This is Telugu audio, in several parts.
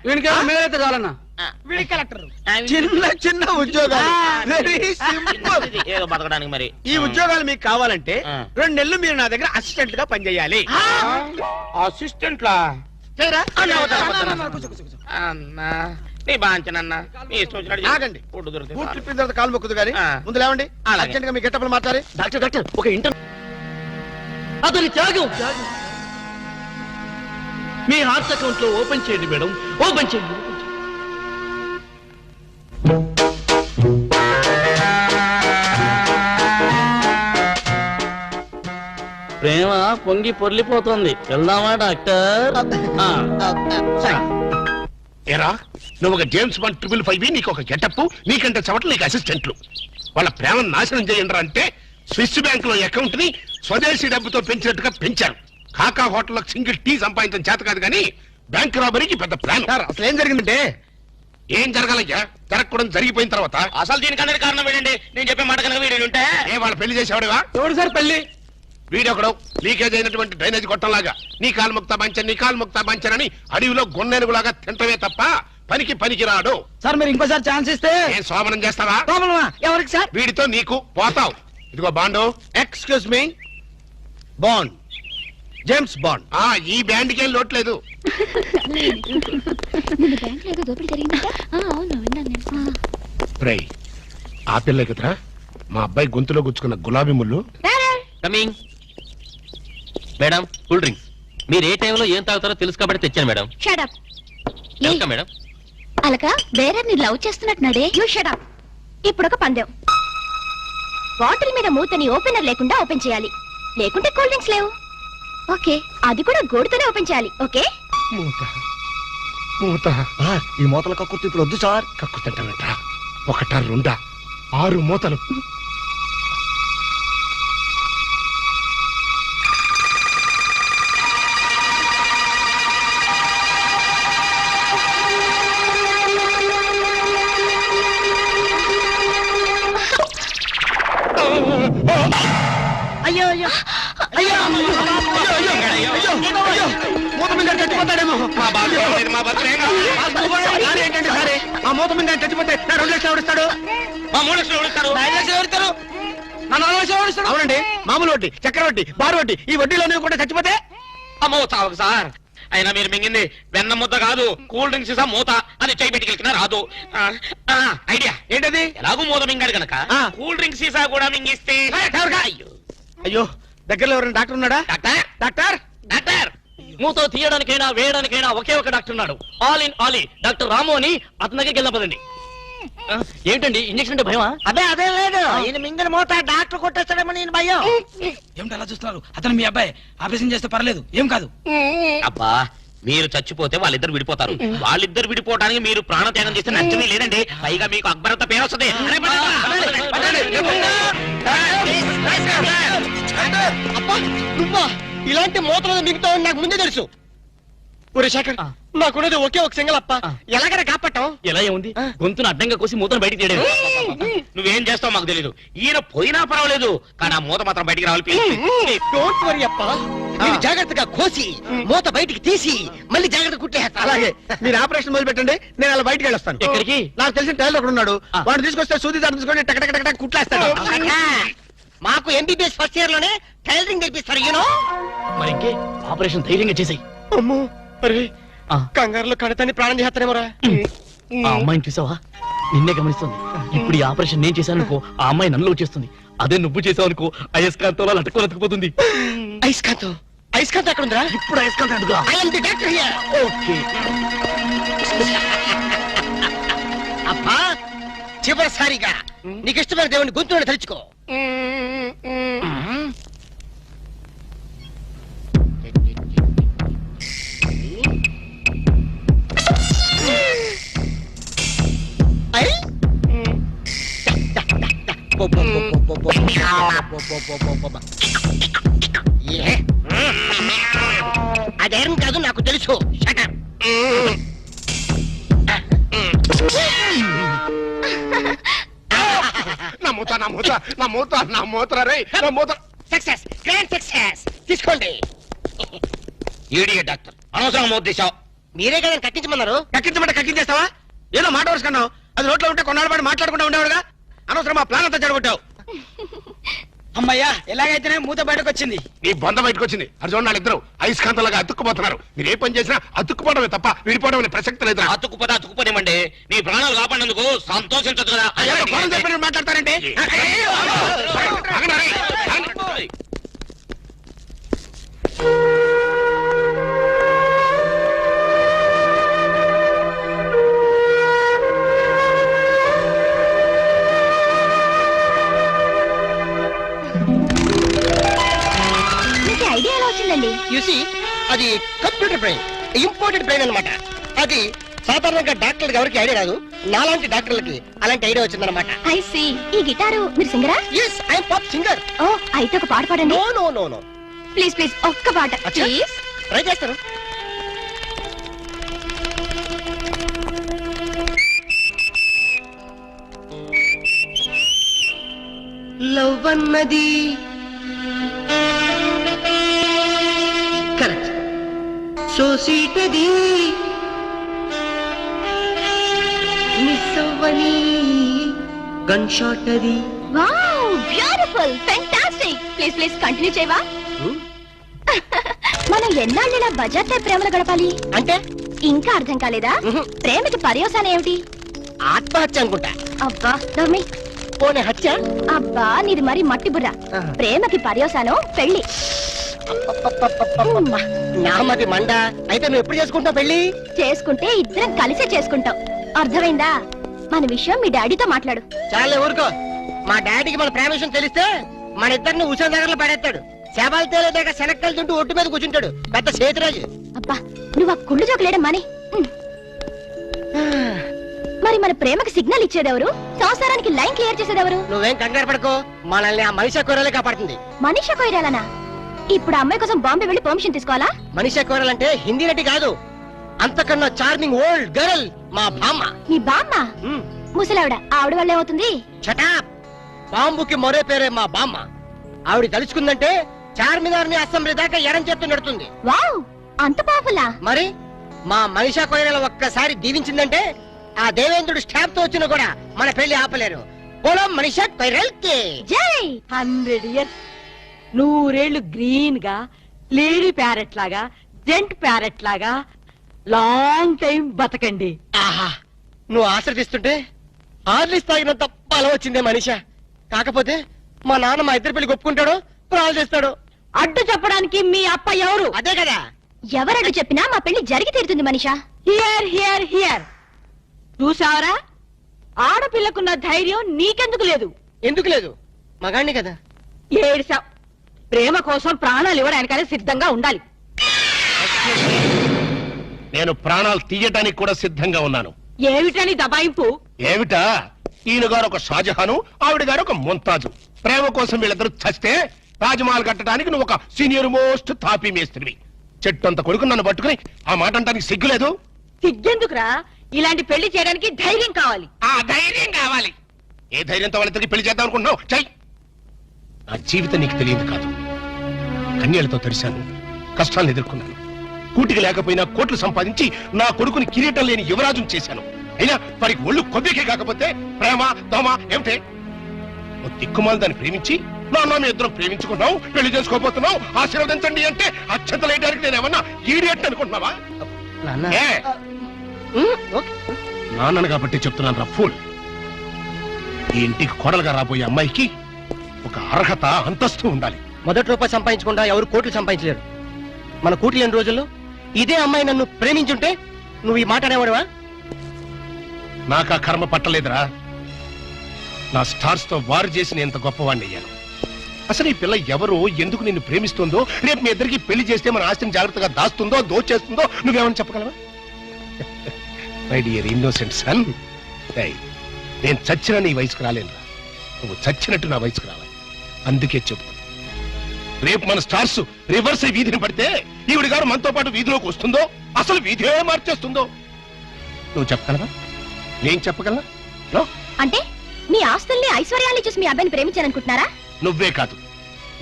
మేలైతే చాలన్నా. చిన్న చిన్న ఉద్యోగాలు, వెరీ సింపుల్. ఏదో బతకడానికి మరి ఈ ఉద్యోగాలు మీకు కావాలంటే 2 నెలలు మీరు నా దగ్గర అసిస్టెంట్ గా పనిచేయాలి. అసిస్టెంట్ లా అన్నా నీ బాంచనన్నా నీ ఇష్టం వచ్చినట్టు ఆగండి. ఫుడ్ దొరుకుతుంది. బూట్లు ఇప్పిన తర్వాత కాలు మొక్కుదు కానీ ముందు లేవండి. అర్జెంట్ గా మీ గెట్టపలు మాట్లాడి. డాక్టర్ ఒక అతని త్యాగం మీ హార్ట్ అకౌంట్ లో ఓపెన్ చేయండి మేడం, ఓపెన్ చేయండి. ప్రేమ పొంగి పొర్లిపోతుంది. వెళ్దామా డాక్టర్? ఏరా నువ్వు ఒక జేమ్స్ బాండ్ 555 నీకు ఒక గెటప్, నీకంటే చవట్లు నీకు అసిస్టెంట్లు. వాళ్ళ ప్రేమను నాశనం చేయండి అంటే స్విస్ బ్యాంక్ లో అకౌంట్ ని స్వదేశీ డబ్బుతో పెంచినట్టుగా పెంచారు. కాకా హోటల్లో సింగిల్ టీ సంపాదించడం చేత కాదు కానీ బ్యాంక్ రాబరీకి పెద్ద ప్లాన్. అసలు ఏం జరిగిందంటే ఏం జరగాలయ్యా? జరగకూడదు జరిగిపోయిన తర్వాత. అసలు దీనికన్నా కారణం ఏంటండి? నేను చెప్పే మాట కనుక వీడు ఉంటే వాళ్ళ పెళ్లి చేసేవాడువా? ఎవడు సార్ పెళ్లి? వీడొకడు లీకేజ్ అయినటువంటి డ్రైనేజ్ గొట్టంలాగా నీ కాలు ముక్తా బంచన్, నీ కాలు ముక్తా బంచన్ అని అడవిలో గొన్నెనుగులాగా తింటమే తప్ప పనికి రాడు. సార్ మీరు ఇంకోసారి ఛాన్స్ ఇస్తే ఏం సోమనం చేస్తావా? ఎవరికి సార్? వీడితో నీకు పోతావు. ఇదిగో bond. Excuse me, bond, James bond. ఈ బ్యాండ్ కి ఏం లోట్లేదు. ఆ పిల్ల కదరా మా అబ్బాయి గొంతులో గుచ్చుకున్న గులాబీ ముళ్ళు. Coming madam, cool drinks. మీరు ఏ టైంలో ఏం తాగుతారో తెలుసు కాబట్టి తెచ్చాను మేడం. Shut up madam. అలక వేరే ని లవ్ చేస్తున్నట్టున్నాడే. You shut up. ఇప్పుడు ఒక పందెం. బాటిల్ మీద మూతని ఓపెనర్ లేకుండా ఓపెన్ చేయాలి, లేకుంటే కూల్ డ్రింక్స్ లేవు. ఓకే, అది కూడా గోడుతోనే ఓపెన్ చేయాలి. ఓకే? ఈ మూతల కక్కుర్తి ఇప్పుడు వద్దు సార్. కక్కుతంటానంట. 1 2 6 మూతలు. అయ్యో అయ్యో అయ్యో మూత మీద చచ్చిపోతాడేమో. ఏంటంటే సరే ఆ మూత మీద చచ్చిపోతే నా 2 లక్షలు ఎవరిస్తాడు? మా 3 లక్షలు ఎవరిస్తారు? 5 లక్షలు ఎవరిస్తారు? నా 4 లక్షలు ఎవరిస్తాడు? అవునండి, మామూలు వడ్డీ, చక్కెర వడ్డీ, బారు వడ్డీ, ఈ వడ్డీలో కూడా చచ్చిపోతే అమ్మో చావు సార్. అయినా మీరు మింగింది వెన్న ముద్ద కాదు, కూల్ డ్రింక్స్ సీసా మూత. అది చేయి పెట్టుకెళ్ళినా రాదు. ఐడియా ఏంటది? ఎలాగూ మూత మింగాడు కనుక కూల్ డ్రింక్స్ సీసా కూడా మింగిస్తే. అయ్యో దగ్గరలో ఎవరైనా డాక్టర్ ఉన్నాడా? డాక్టర్ డాక్టర్ డాక్టర్ మూతో తీయడానికైనా వేయడానికైనా ఒకే ఒక డాక్టర్ ఉన్నాడు. ఆల్ ఇన్ ఆల్ డాక్టర్ రాము అని అతని దగ్గరికి వెళ్ళపదండి. ఏంటండి ఇంజక్షన్ అంటే భయమా? అదే లేదు, ఈయన మింగిన మూత డాక్టర్ కొట్టేస్తాడేమో నేను భయం. ఏమిటి అలా చూస్తున్నారు? అతను మీ అబ్బాయి, ఆపరేషన్ చేస్తే పర్లేదు, ఏం కాదు. అబ్బా మీరు చచ్చిపోతే వాళ్ళిద్దరు విడిపోతారు. వాళ్ళిద్దరు విడిపోవడానికి మీరు ప్రాణత్యాగం చేస్తే నష్టమే లేదండి. పైగా మీకు అక్బరంత పేరు వస్తుంది. ఇలాంటి మూతలు మిగతా నాకు ముందే తెలుసు. ఒరే శేఖర్, నాకున్నది ఒకే ఒక సింగల్ అప్ప. ఎలాగైనా కాపాటం. ఎలా ఏముంది? గొంతును అడ్డంగా కోసి మూతను బయటికి తీయడం. నువ్వేం చేస్తావు మాకు తెలీదు. ఈయన పోయినా పర్వాలేదు, కానీ ఆ మూత మాత్రం బయటికి రావాలి. డోంట్ వరీ అప్ప, మీరు జాగ్రత్తగా కోసి మూత బయటికి తీసి మళ్ళీ జాగ్రత్త కుట్టేస్తా. అలాగే మీరు ఆపరేషన్ మొదలు పెట్టండి, నేను అలా బయటికి వెళ్ళొస్తాను. ఎక్కడికి? నాకు తెలిసిన టైలర్ ఒకడు ఉన్నాడు, వాడు తీసుకొస్తే సూది దాన్ని తీసుకొని టక కుట్లేస్తాడు. మాకు ఎంబీబీఎస్ ఫస్ట్ ఇయర్ లోనే టైలరింగ్ నేర్పిస్తారు. యూనో మరి ఇంకే ఆపరేషన్ ధైర్యంగా చేసాయి. అమ్మో అరే, కంగారులో కడతాన్ని ప్రాణం చేస్తానేమోరా. ఆ అమ్మాయిని చూసావా? నిన్నే గమనిస్తుంది. ఇప్పుడు ఈ ఆపరేషన్ నేను చేశాను అనుకో, ఆ అమ్మాయి నన్ను వచ్చేస్తుంది. అదే నువ్వు చేసావు అనుకో, అయస్కాంతంలో లట్టుకోలేకపోతుంది. ఐస్కాంతం ఎక్కడ ఉందిరా? ఇప్పుడు అయస్కాంతం అడుగురా. ఓకే అబ్బా, చివరిసారిగా నీకు ఇష్టమైన దేవుని గొంతుని తలుచుకో. అదేం కాదు, నాకు తెలుసు. తీసుకోండి. ఈడియట్ డాక్టర్, అనవసరంగా మూత తీసావు. మీరే కదా కట్టించమన్నారు. కక్కించమంటే కక్కించేస్తావా? ఏదో మాట వరుసకన్నావు, అది నోట్లో ఉంటే కొన్నాళ్ళ పాటు మాట్లాడకుండా ఉండేవాడుగా. అనవసరం మా ప్లాన్ అంతా చెడగొట్టావు. అమ్మయ్యా, ఎలాగైతేనే మూత బయటకు వచ్చింది. నీ బొంద బయటకు వచ్చింది. అర్జున్ వాళ్ళిద్దరు అయస్కాంతలాగా అతుక్కుపోతున్నారు. మీరు ఏ పని చేసినా అతుక్కుపోవడమే తప్ప విడిపోవడం అనే ప్రసక్తి లేదు. అతుక్కుపోనివ్వండి. నీ ప్రాణాలు కాపాడినందుకు సంతోషించదు కదా. మాట్లాడతారంటే మీకు ఐడియా ఎలా వచ్చిందండి? యూసి అది కంప్యూటర్ బ్రెయిన్, ఇంపోర్టెడ్ బ్రెయిన్ అన్నమాట. అది సాధారణంగా డాక్టర్లకు ఎవరికి ఐడియా రాదు. నాలాంటి డాక్టర్లకి అలాంటి ఐడియా వచ్చిందన్నమాట. I see. ఈ గిటారు మీరు సింగరా? Yes, I'm pop singer. Oh, అయితే ఒక పాట పాడండి. No no no no, please please ఒక్క పాట అచ్చా. ప్లీజ్. ట్రై చేస్తాను. లవ్ అన్నది కరెక్ట్, సో స్వీట్ అది మిస్ అవ్వని గన్ షాట్ అది. Wow, beautiful, fantastic. Please please continue చేయవా? మనం ఎన్నాళ్ళు ఇలా బజార్ టైప్ ప్రేమలు గడపాలి? అంటే ఇంకా అర్థం కాలేదా? మ్హూ. ప్రేమకి పర్యవసానం ఏమిటి? ఆత్మహత్య అనుకుంటా. అబ్బా నవ్మి. పోనీ హత్య? అబ్బా నీది మరి మట్టి బుర్ర. ఆహా. ప్రేమకి పర్యవసానం పెళ్లి. అబ్బబ్బబ్బబ్బబ్బ. నామది మండ. అయితే నువ్వు ఎప్పుడు చేసుకుంటావు పెళ్లి? చేసుకుంటే ఇద్దరం కలిసే చేసుకుంటాం. అర్థమైందా? మన విషయం మీ డాడీతో మాట్లాడు. చాలే ఊరుకో. మా డాడీకి మన ప్రేమ విషయం తెలిస్తే మన ఇద్దరిని ఉషా దగ్గరలో పడేస్తాడు. శవాలు తేలేదాకా శనక్కలు తింటూ ఒట్టు మీద కూర్చుంటాడు. పెద్ద చేతిరాజు. అబ్బా నువ్వు ఆ కుళ్ళు జోకులేడం మాని. మరి మన ప్రేమకి సిగ్నల్ ఇచ్చేదెవరు? సంసారానికి లైన్ క్లియర్ చేసేదెవరు? నువ్వేం కంగారు పడకో, మనల్ని ఆ మనిషి కూరలే కాపాడుతుంది. మనీషా కొయిరాలనా? ఇప్పుడు ఆ అమ్మాయి కోసం బాంబే వెళ్ళి పర్మిషన్ తీసుకోవాలా? మనిషి కూరలంటే హిందీ నటి కాదు, అంతకన్నా చార్మింగ్ ఓల్డ్ గర్ల్ మా బామ్మ. నీ బామ్మ? ముసలావిడ. ఆవిడ వల్ల ఏమవుతుంది? చటాప్. బాంబుకి మరో పేరే మా బామ్మ. ఆవిడ తలుచుకుందంటే చార్మినార్ ని అసెంబ్లీ దాకా ఎడం చేత్తు నడుతుంది. వావ్, అంత పవర్ఫుల్లా? మరి మా మనిషా కొయిరాల ఒక్కసారి దీవించిందంటే ఆ దేవేంద్రుడు స్టాప్ తో వచ్చినా కూడా మన పెళ్లి ఆపలేరు. పొలం మనిషా కొయిరల్కి జై. 100 years 100 గ్రీన్ గా, లేడీ ప్యారెట్ లాగా, జెంట్ ప్యారెట్ లాగా లాంగ్ టైం బతకండి. ఆహా, నువ్వు ఆశ్రదిస్తుంటే హార్లిస్ తాగినంత బలం వచ్చిందే మనిషా. కాకపోతే మా నాన్న మా ఇద్దరి పెళ్లి ఒప్పుకుంటాడో ప్రాణాలు చేస్తాడు. అడ్డు చెప్పడానికి మీ అప్ప ఎవరు? అదే కదా. ఎవరడ్డు చెప్పినా మా పెళ్లి జరిగి తీరుతుంది మనిషా. Hear hear hear. చూసావరా, ఆడపిల్లకున్న ధైర్యం నీకెందుకు లేదు? ఎందుకు లేదు? మగాణ్ణి కదా. ఏడ్సావ్. ప్రేమ కోసం ప్రాణాలు ఇవ్వడానికనే సిద్ధంగా ఉండాలి. నేను ప్రాణాలు తీయటానికి కూడా సిద్ధంగా ఉన్నాను. ఏమిటని దబాయింపు? ఏమిటా? ఈయన గారు ఒక షాజహాను, ఆవిడ గారు ఒక ముంతాజు. ప్రేమ కోసం వీళ్ళిద్దరు చస్తే రాజమహల్ కట్టడానికి నువ్వు ఒక సీనియర్ మోస్ట్ తాపీ మేస్త్రివి. చెట్టు అంత కొడుకు నన్ను పట్టుకుని ఆ మాట అంటానికి సిగ్గులేదు? సిగ్గెందుకురా? ఇలాంటి పెళ్లి చేయడానికి ధైర్యం కావాలి. ఆ ధైర్యం కావాలి. ఏ ధైర్యంతో వాళ్ళిద్దరికి పెళ్లి చేద్దాం అనుకుంటున్నావు? చెయ్. నా జీవితం నీకు తెలియదు కాదు. కన్యలతో తడిశాను, కష్టాలను ఎదుర్కొన్నాను. కూటికి లేకపోయినా కోట్లు సంపాదించి నా కొడుకుని కిరీటం లేని యువరాజును చేశాను. అయినా వారికి ఒళ్ళు కొద్దికే కాకపోతే ప్రేమ దోమ ఏమిటే? ఓ దిక్కుమాలు దాన్ని ప్రేమించి నాన్న మీ ఇద్దరం ప్రేమించుకున్నావు, పెళ్లి చేసుకోబోతున్నావు, ఆశీర్వదించండి అంటే అక్షతలేయడానికి నేను ఏమన్నా ఈడియట్ అనుకుంటున్నావా? ఏ? నాన్నను కాబట్టి చెప్తున్నాను రా ఫూల్. ఈ ఇంటికి కోడలుగా రాబోయే అమ్మాయికి ఒక అర్హత, అంతస్తు ఉండాలి. మొదటి రూపాయి సంపాదించకుండా ఎవరు కోట్లు సంపాదించలేరు. మన కూటి లేని రోజుల్లో ఇదే అమ్మాయి నన్ను ప్రేమించుంటే నువ్వు ఈ మాట అనేవాడువా? నాకు ఆ కర్మ పట్టలేదురా. నా స్టార్స్ తో వారు చేసిన ఎంత గొప్పవాణ్ణి అయ్యాను. అసలు ఈ పిల్ల ఎవరు, ఎందుకు నిన్ను ప్రేమిస్తుందో, రేపు మీ ఇద్దరికి పెళ్లి చేస్తే మన ఆస్తిని జాగ్రత్తగా దాస్తుందో దోచేస్తుందో నువ్వేమని చెప్పగలవా? మై డియర్ ఇన్నోసెంట్ సన్, నేను చచ్చిన నీ వయసుకు రాలేనురా. నువ్వు చచ్చినట్టు నా వయసుకు రావాలి. అందుకే చెప్పు, రేపు మన స్టార్స్ రివర్స్ అయి వీధిని పడితే ఈవిడ గారు మనతో పాటు వీధిలోకి వస్తుందో, అసలు వీధే మార్చేస్తుందో నువ్వు చెప్పగలవా? నేను చెప్పగలనా? నో. అంటే మీ ఆస్తుల్ని ఐశ్వర్యాన్ని చూసి మీ అబ్బాయిని ప్రేమించాలనుకుంటున్నారా? నువ్వే కాదు,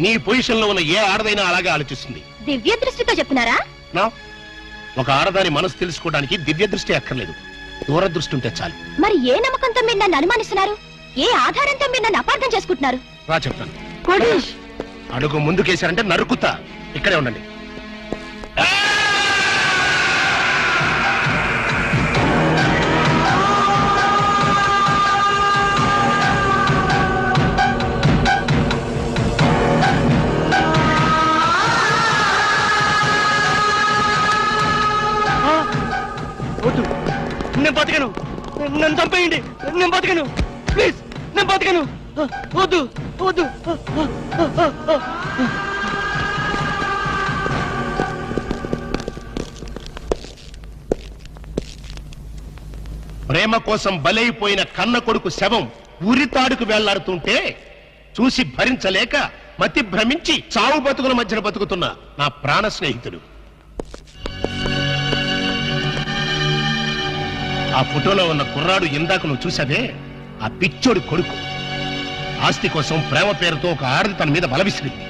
నీ పొజిషన్ లో ఉన్న ఏ ఆడదైనా అలాగే ఆలోచిస్తుంది. దివ్య దృష్టితో చెప్తున్నారా? నా ఒక ఆడదాని మనసు తెలుసుకోవడానికి దివ్య దృష్టి అక్కర్లేదు, దూరదృష్టి ఉంటే చాలు. మరి ఏ నమ్మకంతో మీరు నన్ను అనుమానిస్తున్నారు? ఏ ఆధారంతో మీరు నన్ను అపార్థం చేసుకుంటున్నారు? రా చెప్తాను. కోటేష్, అడుగు ముందుకేశారంటే నరుకుతా. ఇక్కడే ఉండండి. వద్దు, నేను బతకను. నన్ను చంపేయండి, నేను బతకను. ప్లీజ్, నేను బతకను. వద్దు వద్దు. ప్రేమ కోసం బలైపోయిన కన్న కొడుకు శవం ఉరితాడుకు వెళ్లాడుతుంటే చూసి భరించలేక మతి భ్రమించి చావు బతుకుల మధ్యన బతుకుతున్న నా ప్రాణ స్నేహితుడు. ఆ ఫోటోలో ఉన్న కుర్రాడు ఇందాక నువ్వు చూసావే, ఆ పిచ్చోడి కొడుకు. ఆస్తి కోసం ప్రేమ పేరుతో ఒక ఆడది తన మీద బలవిసిరింది.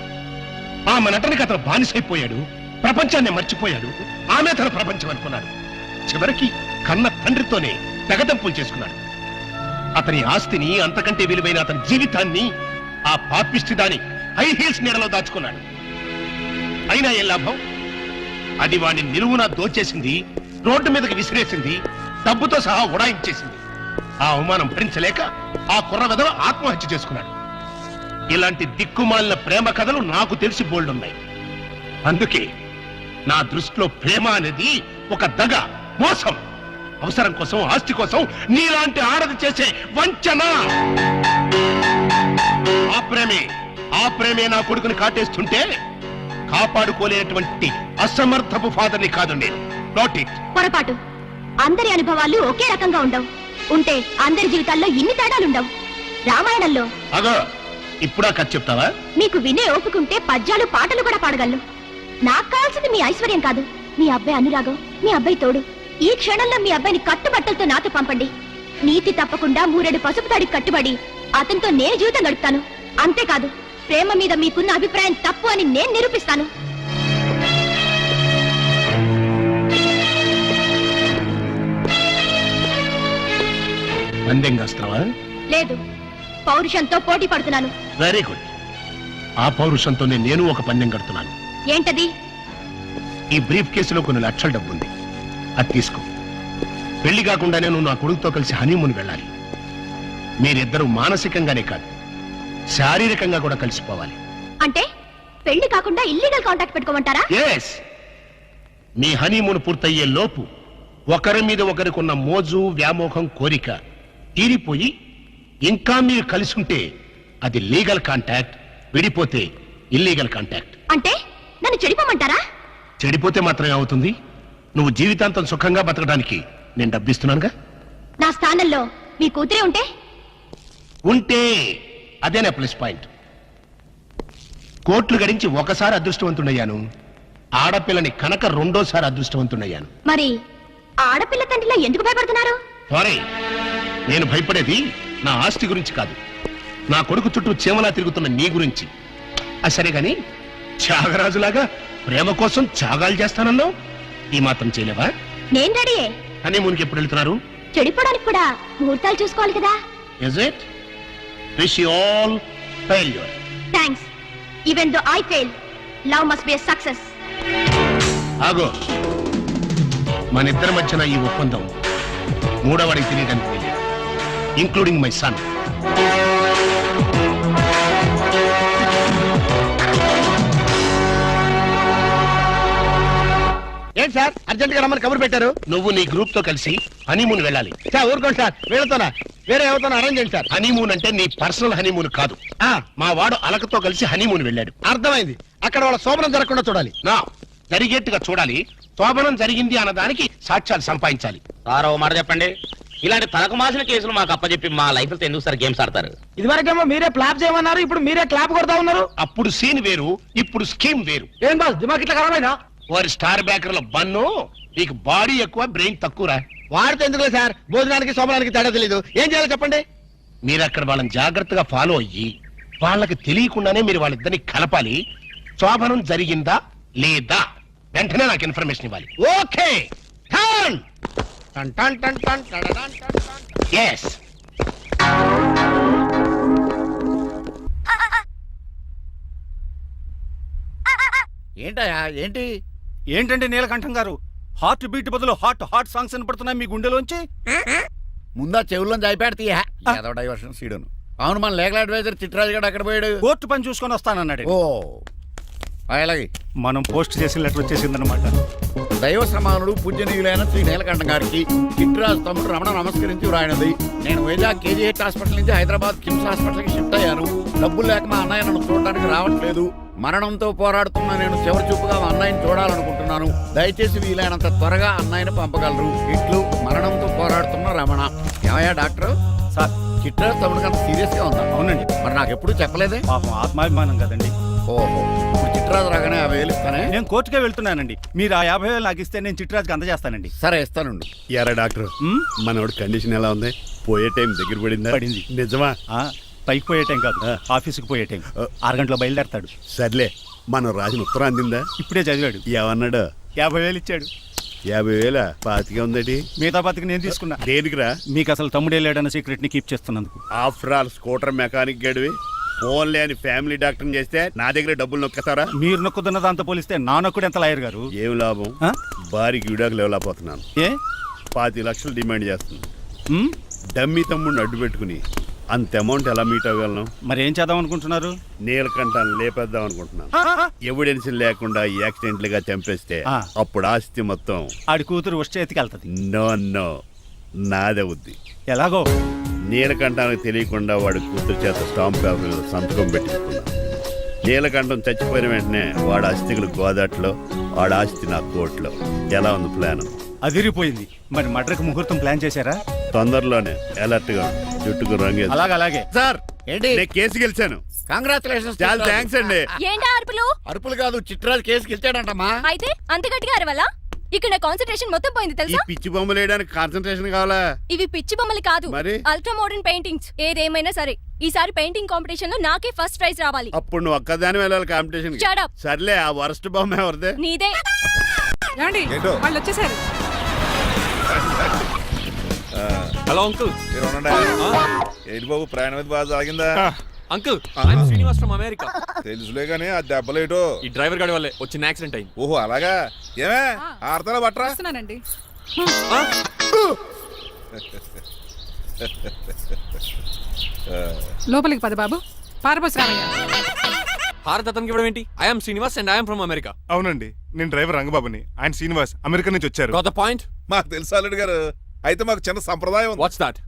ఆమె నటనకి అతను బానిసైపోయాడు, ప్రపంచాన్ని మర్చిపోయాడు. ఆమె తన ప్రపంచం అనుకున్నాడు. చివరికి కన్న తండ్రితోనే తెగదంపులు చేసుకున్నాడు. అతని ఆస్తిని, అంతకంటే విలువైన అతని జీవితాన్ని ఆ పాపిష్టి దాని హై హీల్స్ నీడలో దాచుకున్నాడు. అయినా ఏం లాభం? అది వాడిని నిలువునా దోచేసింది, రోడ్డు మీదకి విసిరేసింది, డబ్బుతో సహా ఉడాయించేసింది. ఆ అవమానం భరించలేక ఆ కుర్ర వెధవ ఆత్మహత్య చేసుకున్నాడు. ఇలాంటి దిక్కుమాలిన ప్రేమ కథలు నాకు తెలిసి బోల్డున్నాయి. అందుకే నా దృష్టిలో ప్రేమ అనేది ఒక దగ, మోసం, అవసరం కోసం, ఆస్తి కోసం నీలాంటి ఆడది చేసే వంచన. ఆ ప్రేమే నా కొడుకుని కాటేస్తుంటే కాపాడుకోలేనటువంటి అసమర్థపు ఫాదర్ని కాదు నేను. Not it. పొరపాటు. అందరి అనుభవాలు ఒకే రకంగా ఉండవు. ఉంటే అందరి జీవితాల్లో ఇన్ని తేడాలుండవు. రామాయణంలో అగో ఇప్పుడా కథ చెప్తావా? మీకు వినే ఓపుకుంటే పద్యాలు, పాటలు కూడా పాడగలను. నాకు కావాల్సింది మీ ఐశ్వర్యం కాదు, మీ అబ్బాయి అనురాగం, మీ అబ్బాయి తోడు. ఈ క్షణంలో మీ అబ్బాయిని కట్టుబట్టలతో నాతో పంపండి. నీతి తప్పకుండా 3 పసుపు తాడికి కట్టుబడి అతనితో నేను జీవితం గడుపుతాను. అంతేకాదు, ప్రేమ మీద మీకున్న అభిప్రాయం తప్పు అని నేను నిరూపిస్తాను. పందెం కాస్తావా? లేదు, పౌరుషంతో పోటీ పడుతున్నాను. Very good. ఆ పౌరుషంతోనే నేను ఒక పందెం కడుతున్నాను. ఏంటది? ఈ బ్రీఫ్ కేసులో కొన్ని లక్షల డబ్బు ఉంది, అది తీసుకో. పెళ్లి కాకుండానే నువ్వు నా కొడుకుతో కలిసి హనీమూన్ వెళ్ళాలి. మీరిద్దరూ మానసికంగానే కాదు, శారీరకంగా కూడా కలిసిపోవాలి. అంటే పెళ్లి కాకుండా ఇల్లీగల్ కాంటాక్ట్ పెట్టుకోమంటారా? ఎస్. మీ హనీమూన్ పూర్తయ్యే లోపు ఒకరి మీద ఒకరికున్న మోజు, వ్యామోహం, కోరిక తీరిపోయి ఇంకా మీరు కలిసి ఉంటే అది లీగల్ కాంటాక్ట్, విడిపోతే ఇల్లీగల్ కాంటాక్ట్. అంటే నన్ను చెడిపోమంటారా? చెడిపోతే మాత్రమే అవుతుంది. నువ్వు జీవితాంతం సుఖంగా బతకడానికి నేను డబ్బిస్తున్నానుగా. నా స్థానంలో మీ కూతురే ఉంటే అదేనా ప్లస్ పాయింట్. కోట్లు గడించి ఒకసారి అదృష్టవంతుడయ్యాను, ఆడపిల్లని కనుక 2వ అదృష్టవంతుడయ్యాను. మరి ఆడపిల్ల తండ్రిలో ఎందుకు భయపడుతున్నారు? సారీ, నేను భయపడేది నా ఆస్తి గురించి కాదు, నా కొడుకు చుట్టూ చీమలా తిరుగుతున్న నీ గురించి. సరే గాని త్యాగరాజులాగా ప్రేమ కోసం త్యాగాలు చేస్తానన్నావు, ఈ మాత్రం చేయలేవా? నేను రెడీయే. హనీమూన్కి ఎప్పుడు వెళ్తున్నారు? చెడిపోవడానికి కూడా ముహూర్తాలు చూసుకోవాలి కదా. Is it? Wish you all failure. Thanks. Even though I fail, love must be a success. ఆగో, మన ఇద్దరి మధ్యన ఈ ఒప్పందం 3వవాడికి తెలియడానికి తెలియదు, ఇంక్లూడింగ్ మై సన్. ఏంటి సార్ అర్జెంట్ గా రమ్మని కబురు పెట్టారు? నువ్వు నీ గ్రూప్ తో కలిసి హనీమూన్ వెళ్ళాలి. సార్ ఊరుకోండి సార్, వీళ్ళతోనా వేరే ఎవరితోనా అరేంజ్ చేయండి సార్. హనీమూన్ అంటే నీ పర్సనల్ హనీమూన్ కాదు. మా వాడు అలకతో కలిసి హనీమూన్ వెళ్ళాడు. అర్థమైంది. అక్కడ వాళ్ళ శోభనం జరగకుండా చూడాలి. నా జరిగేట్టుగా చూడాలి. శోభనం జరిగింది అన్నదానికి సాక్ష్యాలు సంపాదించాలి. సార్ ఓ మాట చెప్పండి, ఇలాంటి తలకు మాసిన కేసులు మాకు అప్పచెప్పి మా లైఫ్ తో ఎందుకు సార్ గేమ్స్ ఆడతారు? ఇదివరకేమో మీరే క్లాప్ చేయమన్నారు, ఇప్పుడు మీరే క్లాప్ కొడతా ఉన్నారు. అప్పుడు సీన్ వేరు, ఇప్పుడు స్కీమ్ వేరు. ఏం బాస్ దిమాగ్ ఇట్లా ఖరాబైనా? వారి స్టార్ బ్యాకర్ల బన్ను, నీకు బాడీ ఎక్కువ, బ్రెయిన్ తక్కువరా. వాడితే ఎందుకులే సార్, భోజనానికి శోభనానికి తేడా తెలీదు. ఏం చేయాలో చెప్పండి. మీరు అక్కడ వాళ్ళని జాగ్రత్తగా ఫాలో అయ్యి వాళ్ళకి తెలియకుండానే మీరు వాళ్ళిద్దరిని కలపాలి. శోభనం జరిగిందా లేదా వెంటనే నాకు ఇన్ఫర్మేషన్ ఇవ్వాలి. ఓకే టర్న్ టన్ టన్ టన్ టన్ టడడన్ టన్ టన్. Yes. ఏంటయ్యా ఏంటి ఏంటంటే నీలకంఠం గారు, హార్ట్ బీట్ బదులు హాట్ సాంగ్స్ వినపడుతున్నాయి మీ గుండెలోంచి. ముందా చెవుల్లోంచి అయిపోయాడు తీయ ఏదో డైవర్షన్ సీడును. అవును మన లీగల్ అడ్వైజర్ చిట్రాజు గారు అక్కడ పోయాడు. కోర్టు పని చూసుకొని వస్తానన్నాడు. ఓ అలాగే మనం పోస్ట్ చేసిన లెటర్ వచ్చేసిందన్నమాట. దైవ సమానుడు పూజనీయులైన శ్రీ నీలకంఠం గారికి చిట్రాజు తమ్ముడు రమణ నమస్కరించి వ్రాయినది. నేను వైజాగ్ KGH హాస్పిటల్ నుంచి హైదరాబాద్ కిమ్స్ హాస్పిటల్కి షిఫ్ట్ అయ్యాను. డబ్బులు లేక మా అన్నయ్య నన్ను చూడడానికి రావట్లేదు. మరణంతో పోరాడుతున్న నేను చివరి చూపుగా మా అన్నయ్యని చూడాలనుకుంటున్నాను. దయచేసి వీలైనంత త్వరగా అన్నయ్యని పంపగలరు. ఇట్లు మరణంతో పోరాడుతున్న రమణ. ఏమయ్యా డాక్టర్ సార్, చిట్రాజు తమ్ముడు కంత సీరియస్ గా ఉందా? అవునండి. మరి నాకు ఎప్పుడు చెప్పలేదే. పాపం ఆత్మాభిమానం కదండి. ఓహో ఇప్పుడు చిట్రాజు రాగానే 50,000 ఇస్తానే. నేను కోర్టుకే వెళ్తున్నానండి. మీరు ఆ 50,000 నాకు ఇస్తే నేను చిట్రాజుకి అందజేస్తానండి. సరే ఇస్తానండి. యారా డాక్టర్, మనోడి కండిషన్ ఎలా ఉంది? పోయే టైం దగ్గర పడిందా? పడింది. నిజమా? పైకి పోయే టైం కాదు, ఆఫీస్కి పోయే టైం. 6 గంటలో బయలుదేరతాడు. సర్లే, మనం రాసిన ఉత్తరం అందిందా? ఇప్పుడే చదివాడు. ఏమన్నాడు? 50,000 ఇచ్చాడు. 50,000 పాతికే ఉందటి. మిగతా బతికి నేను తీసుకున్నా. దేనికిరా? మీకు అసలు తమ్ముడే లేడన్న సీక్రెట్ ని కీప్ చేస్తున్నందుకు. ఆఫ్టర్ ఆల్ స్కూటర్ మెకానిక్ గడివి ఫోన్ లేని ఫ్యామిలీ డాక్టర్ చేస్తే నా దగ్గర డబ్బులు నొక్కతారా? మీరు నొక్కుతున్న దాంతో పోలిస్తే నా నొక్కుడు ఎంత లాయర్ గారు. ఏం లాభం? ఆ? భారీకి విడాకులు ఇవ్వలేకపోతున్నాను. ఏ 25 లక్షలు డిమాండ్ చేస్తుంది. ఉమ్? డమ్మీ తమ్ముడిని అడ్డు పెట్టుకుని అంత అమౌంట్ ఎలా మీట్ అవ్వగలను? మరి ఏం చేద్దాం అనుకుంటున్నారు? నీలకంఠాన్ని లేపేద్దాం అనుకుంటున్నాను. ఎవిడెన్స్ లేకుండా యాక్సిడెంట్లుగా చంపేస్తే ఆ. అప్పుడు ఆస్తి మొత్తం ఆడి కూతురు వచ్చే ఎత్తికి వెళ్తది. నో నో నాదవుద్ది. ఎలాగో నీలకంఠానికి తెలియకుండా వాడి కూతురు చేత స్టాంప్ పేపర్ మీద సంతకం పెట్టించుకున్నాను. నీలకంఠం చచ్చిపోయిన వెంటనే వాడి అస్థికులు గోదాట్లో, వాడి ఆస్తి నా కోర్టులో. ఎలా ఉంది ప్లాన్? అదిరిపోయింది. మరి మడ్రకు ముహూర్తం ప్లాన్ చేశారా? తొందరలోనే అలర్ట్ గా జుట్టుకు రంగు. అలాగే సార్ ఏంటి? నేను కేసు గెలిచాను. కంగ్రాచులేషన్స్. చాలా థ్యాంక్స్ అండి. ఏంటా అరుపులు? అరుపులు కాదు, చిట్రాజు కేసు గెలిచాడంటమ్మా. అయితే అంత గట్టిగా అరవాలా? ఇక్కడ నా కాన్సన్ట్రేషన్ మొత్తం పోయింది ఈ తెలుసా? పిచ్చి బొమ్మలు వేయడానికి కాన్సన్ట్రేషన్ కావాలా? ఇవి పిచ్చి బొమ్మలు కాదు, మరి? Ultra modern paintings. ఏదేమైనా సరే ఈసారి పెయింటింగ్ కాంపిటీషన్ లో నాకే ఫస్ట్ ప్రైజ్ రావాలి. అప్పుడు నువ్వు ఒక్కదాని వెళ్ళాలి కాంపిటీషన్. Shut up. సర్లే, ఆ వరస్ట్ బొమ్మ ఎవరిదే? నీదే. వాళ్ళు వచ్చేసారు. Hello uncle. ఏంటి బాబు ప్రయాణం అయితే బాగా సాగిందా? Uncle, I'm Srinivas from America. తెలుసులే గానీ ఆ దెబ్బలేటో ఈ డ్రైవర్ గాడి వల్లే వచ్చిన యాక్సిడెంట్ అయింది. ఓహో అలాగా. ఏమే ఆడతారా బట్రా? లోపలికి పద బాబు. పారబోస్ రామయ్య. భారత్ అతనికి ఇవ్వడం ఏంటి? I'm Srinivas and I'm from America. అవునండి, నేను డ్రైవర్ రంగబాబుని. ఆయన శ్రీనివాస్ అమెరికా నుంచి వచ్చారు. Got the point? మాకు తెలుసు అల్లుడు గారు. అయితే మాకు చిన్న సంప్రదాయం ఉంది. What's that?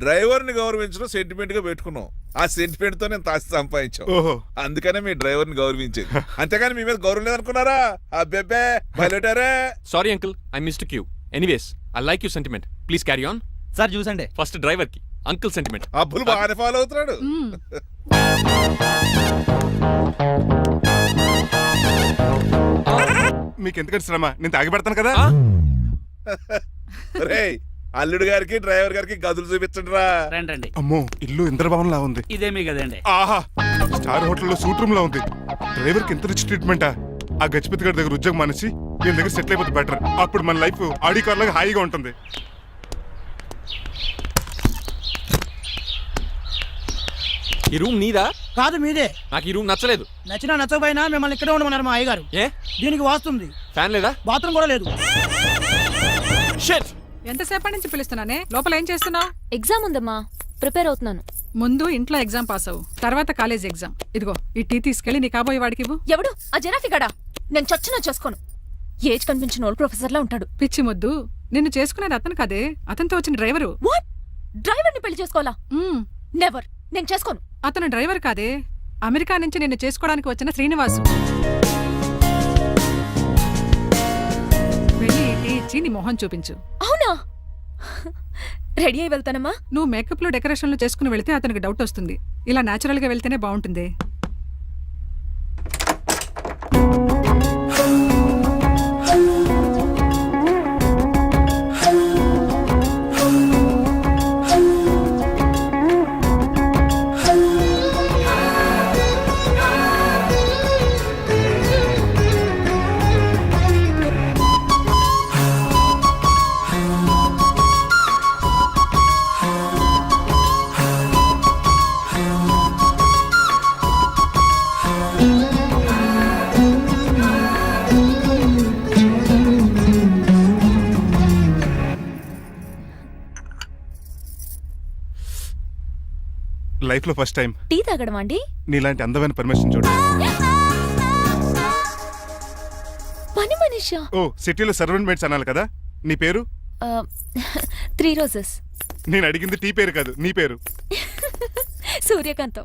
డ్రైవర్ ని గౌరవించడం సెంటిమెంట్ గా పెట్టుకున్నాం. ఆ సెంటిమెంట్ తో నేను తాసి సంపాదించాం. ఓహో, అందుకనే మీ డ్రైవర్ ని గౌరవించేది. అంతేగాని మీ మీద గౌరవం లేదనుకున్నారా? అబ్బెబ్బే బయలుటారే. Sorry uncle, I missed you. Anyways, I like you sentiment. Please carry on. Sir చూసండి. ఫస్ట్ డ్రైవర్ కి అంకుల్ సెంటిమెంట్. అబ్బులు బాగానే ఫాలో అవుతున్నాడు. మీకు ఎందుకంటే శ్రమ, నేను తాగి పెడతాను కదా. రేయ్, అల్లుడు గారికి డ్రైవర్ గారికి గదులు చూపించండి రా. రండి. అమ్మో, ఇల్లు ఇంద్రభవన్ లా ఉంది. ఇదేమీ కదండి. ఆహా, స్టార్ హోటల్లో సూట్ రూమ్ లా ఉంది. డ్రైవర్ కి ఎంత రిచ్ ట్రీట్మెంటా? ఆ గజపతి గారి దగ్గర ఉద్యోగం మానేసి వీళ్ళ దగ్గర సెటిల్ అయిపోతే బెటర్. అప్పుడు మన లైఫ్ ఆడి కార్ లాగా హాయిగా ఉంటుంది. ఈ రూమ్ నీదా? కాదు మీదే. నాకు ఈ రూమ్ నచ్చలేదు. నచ్చినా నచ్చకపోయినా మిమ్మల్ని ఇక్కడే ఉండమన్నారు మా అయ్యగారు. ఏ దీనికి వాస్తుంది. ఫ్యాన్ లేదా? బాత్రూమ్ కూడా లేదు. షిట్. ఎంతసేపటి నుంచి పిలుస్తున్నానే? లోపల ఏం చేస్తున్నావు? ఎగ్జామ్ ఉందమ్మా, ప్రిపేర్ అవుతున్నాను. ముందు ఇంట్లో ఎగ్జామ్ పాస్ అవ్వు, తర్వాత కాలేజ్ ఎగ్జామ్. ఇదిగో ఈ టీ తీసుకెళ్లి నీ కాబోయే వాడికి ఇవ్వు. ఎవడు ఆ జరాఫీ గడా? నేను చచ్చినా చేసుకోను. ఏజ్ కనిపించిన ఓల్డ్ ప్రొఫెసర్ లా ఉంటాడు. పిచ్చి ముద్దు, నిన్ను చేసుకునేది అతను కాదే, అతనితో వచ్చిన డ్రైవరు. వాట్? డ్రైవర్ ని పెళ్లి చేసుకోవాలా? నెవర్. నేను చేసుకోను. అతను డ్రైవర్ కాదే, అమెరికా నుంచి నిన్ను చేసుకోవడానికి వచ్చిన శ్రీనివాసు. వెళ్ళి ఈ టీ ఇచ్చి నీ మొహం చూపించు. అవునా? రెడీ అయి వెళ్తానమ్మా. నువ్వు మేకప్ లో డెకరేషన్లు చేసుకుని వెళితే అతనికి డౌట్ వస్తుంది. ఇలా నేచురల్ గా వెళ్తేనే బాగుంటుంది. లైఫ్ లో ఫస్ట్ టైం టీ తాగడం అండి? నీలాంటి అందమైన పర్మిషన్ చూడు. పని మనిషా? ఓ సిటీలో సర్వెంట్ మేట్స్ అనాలి కదా. నీ పేరు? 3 రోజెస్. నేను అడిగింది టీ పేరు కాదు, నీ పేరు. సూర్యకాంతం.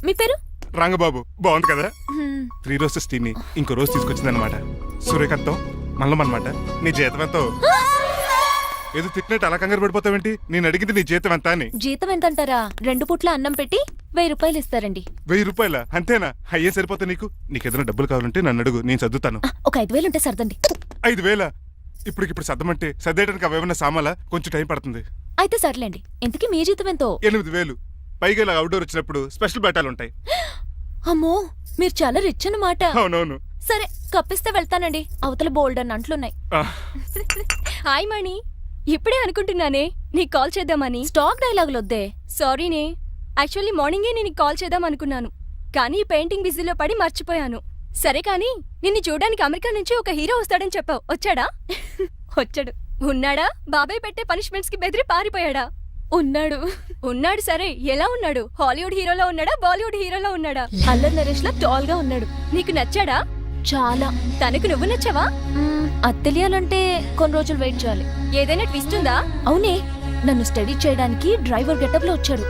మీ పేరు? రంగబాబు. బాగుంది కదా. 3 రోజెస్ టీని ఇంకో రోజు తీసుకొచ్చింది అనమాట. సూర్యకాంతం మల్లం అనమాట. నీ జీతం ఎంతో? ఏదో తిట్టినట్టు అలా కంగారు పడిపోతావేంటి? నేను అడిగింది నీ జీతం ఎంత అని. జీతం ఎంత అంటారా? 2 పూట్ల అన్నం పెట్టి 1000 రూపాయలు ఇస్తారండి. 1000 రూపాయల? అంతేనా? అయ్యే సరిపోతా నీకు. నీకేదైనా డబ్బులు కావాలంటే నన్ను అడుగు, నేను చదువుతాను. ఒక 5000 ఉంటే సర్దండి. 5000? ఇప్పటికిప్పుడు సర్దమంటే సర్దేయడానికి అవేమన్నా సామాలా? కొంచెం టైం పడుతుంది. అయితే సర్లేండి. ఇంతకీ మీ జీతం ఎంతో? 8000. పైగా ఇలా అవుట్డోర్ వచ్చినప్పుడు స్పెషల్ బట్టాలు ఉంటాయి. అమ్మో, మీరు చాలా రిచ్ అన్నమాట. అవునవును. సరే, కప్పిస్తే వెళ్తానండి. అవతల బోల్డ్ అన్న అంట్లున్నాయి. హాయ్ మణి. ఇప్పుడే అనుకుంటున్నానే నీకు కాల్ చేద్దామని. స్టాక్ డైలాగులు వద్దే. సారీనే, యాక్చువల్లీ మార్నింగే నేను కాల్ చేద్దాం అనుకున్నాను, కానీ పెయింటింగ్ బిజీలో పడి మర్చిపోయాను. సరే కానీ నిన్ను చూడడానికి అమెరికా నుంచి ఒక హీరో వస్తాడని చెప్పావు. వచ్చాడా? వచ్చాడు. ఉన్నాడా? బాబాయ్ పెట్టే పనిష్మెంట్స్ కి బెదిరి పారిపోయాడా? ఉన్నాడు. సరే, ఎలా ఉన్నాడు? హాలీవుడ్ హీరోలో ఉన్నాడా, బాలీవుడ్ హీరోలో ఉన్నాడా? అల్లరి నరేష్ లా టాల్ గా ఉన్నాడు. నీకు నచ్చాడా? చాలా. తనకు నువ్వు నచ్చావా? అది తెలియాలంటే కొన్ని రోజులు వెయిట్ చేయాలి. ఏదైనా ట్విస్ట్ ఉందా? అవునే, నన్ను స్టడీ చేయడానికి డ్రైవర్ గెటప్ లో వచ్చాడు.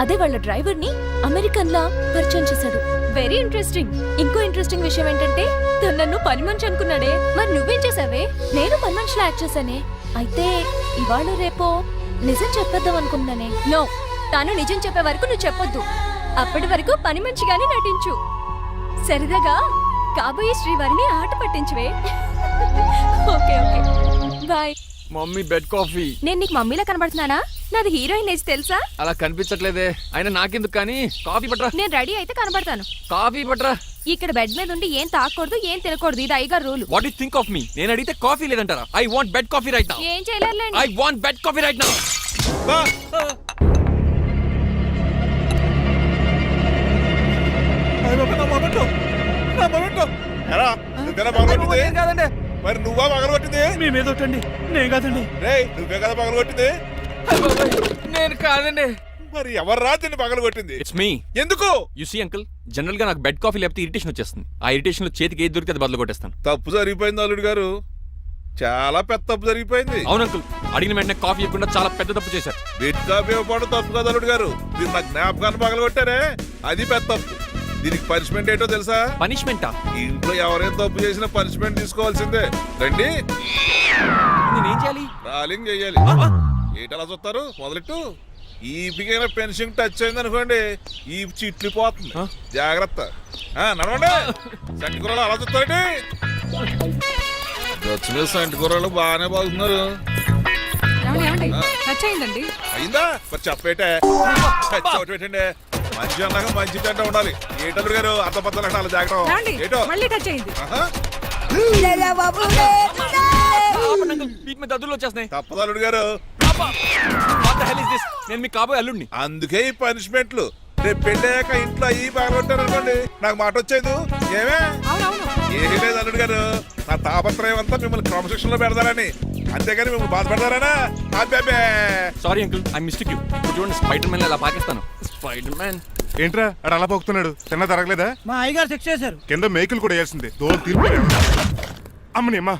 అదే వాళ్ళ డ్రైవర్ ని అమెరికన్ లా పరిచయం చేశాడు. Very interesting. ఇంకో ఇంట్రెస్టింగ్ విషయం ఏంటంటే తను నన్ను పని మనిషి అనుకున్నాడే. మరి నువ్వేం చేసావే? నేను పని మనిషిలా యాక్ట్ చేశానే. అయితే ఇవాళ రేపో నిజం చెప్పేద్దాం అనుకున్నానే. నో, తాను నిజం చెప్పే వరకు నువ్వు చెప్పొద్దు. అప్పటి వరకు పని మనిషిగానే నటించు. సరదాగా కాబోయే శ్రీవారిని ఆట పట్టించువే. Okay okay, bye. Mummy bed coffee. నేను నీకు మమ్మీలా కనబడుతున్నానా? నాది హీరోయిన్ ఏజ్ తెలుసా? అలా కనిపించట్లేదే. అయినా నాకెందుకు కానీ. కాఫీ పట్రా. నేను రెడీ అయితే కనబడతాను. కాఫీ పట్రా. ఇక్కడ బెడ్ మీద ఉండి ఏం తాకూడదు, ఏం తినకూడదు. ఇది అయ్యగారు rule. What you think of me? నేను అడిగితే కాఫీ లేదంటారా? I want bed coffee right now. ఏం చేయలేరులేండి. I want bed coffee right now. కాదండి, మరి నువ్వా పగలగొట్టింది? మీ మీద ఒకటండి. నేను కాదండి. రేయ్, నువ్వే కదా పగలగొట్టింది? నేను కాదండి. మరి ఎవర్రా దీన్ని పగలగొట్టింది? It's me. ఎందుకు? యు సీ అంకుల్, జనరల్ గా నాకు బెడ్ కాఫీ లేకపోతే ఇరిటేషన్ వచ్చేస్తుంది. ఆ ఇరిటేషన్ లో చేతికి ఏది దొరికితే అది బదులు కొట్టేస్తాను. తప్పు జరిగిపోయింది అల్లుడు గారు, చాలా పెద్ద తప్పు జరిగిపోయింది. అవును అంకుల్, అడిగిన వెంటనే కాఫీ ఇవ్వకుండా చాలా పెద్ద తప్పు చేశారు. బెడ్ కాఫీ ఇవ్వడం తప్పు కదా అల్లుడు గారు, మీరు నా జ్ఞాపకాన్ని పగలగొట్టారే, అది పెద్ద తప్పు. దీనికి పనిష్మెంట్ ఏంటో తెలుసా? పనిష్మెంటా? ఇంట్లో ఎవరైనా తప్పు చేసినా పనిష్మెంట్ తీసుకోవాల్సిందే. రండి. నేనేం చేయాలి? రాలింగ్ చెయ్యాలి. ఏంటలా చూస్తారు? మొదలెట్టు. ఈ పికైనా పెన్షన్ టచ్ అయింది అనుకోండి, ఈ చిట్లు పోతుంది. జాగ్రత్త. నడవండి. సంటి కూరలు అలా చూస్తారండి. వచ్చిన సంటి కూరలు బాగానే బాగుతున్నారు. అయిందా? మరి చెప్పేటే పెట్టండి. మంచి అన్నాక మంచి తింటా ఉండాలి. ఏటల్లుడు గారు అర్థపత్రాలు అంటే అలా జాగ్రత్త. ఏటో తప్పదు అల్లుడు గారు. నేను మీకు కాబోయే అల్లుడిని. అందుకే ఈ పనిష్మెంట్లు. రేపు పెళ్ళాక ఇంట్లో అయ్యి బాగుంటారు అనుకోండి, నాకు మాట వచ్చేది ఏమే? ఏమీ లేదు అల్లుడు గారు, నా తాపత్రయం అంతా మిమ్మల్ని క్రమశిక్షణ లో పెడతారని, అంతేగాని మిమ్మల్ని బాధపడతారనా? Sorry uncle, I mistake you. చూడండి, స్పైడర్ మ్యాన్ అలా పాకిస్తాను. స్పైడర్ మ్యాన్ ఏంట్రా అడు అలా పోతున్నాడు? తిన్నా తరగలేదా? మా అయ్యగారు శిక్ష చేశారు. కింద మేకులు కూడా వేయాల్సిందే. దోలు తీర్పు. అమ్మని అమ్మా.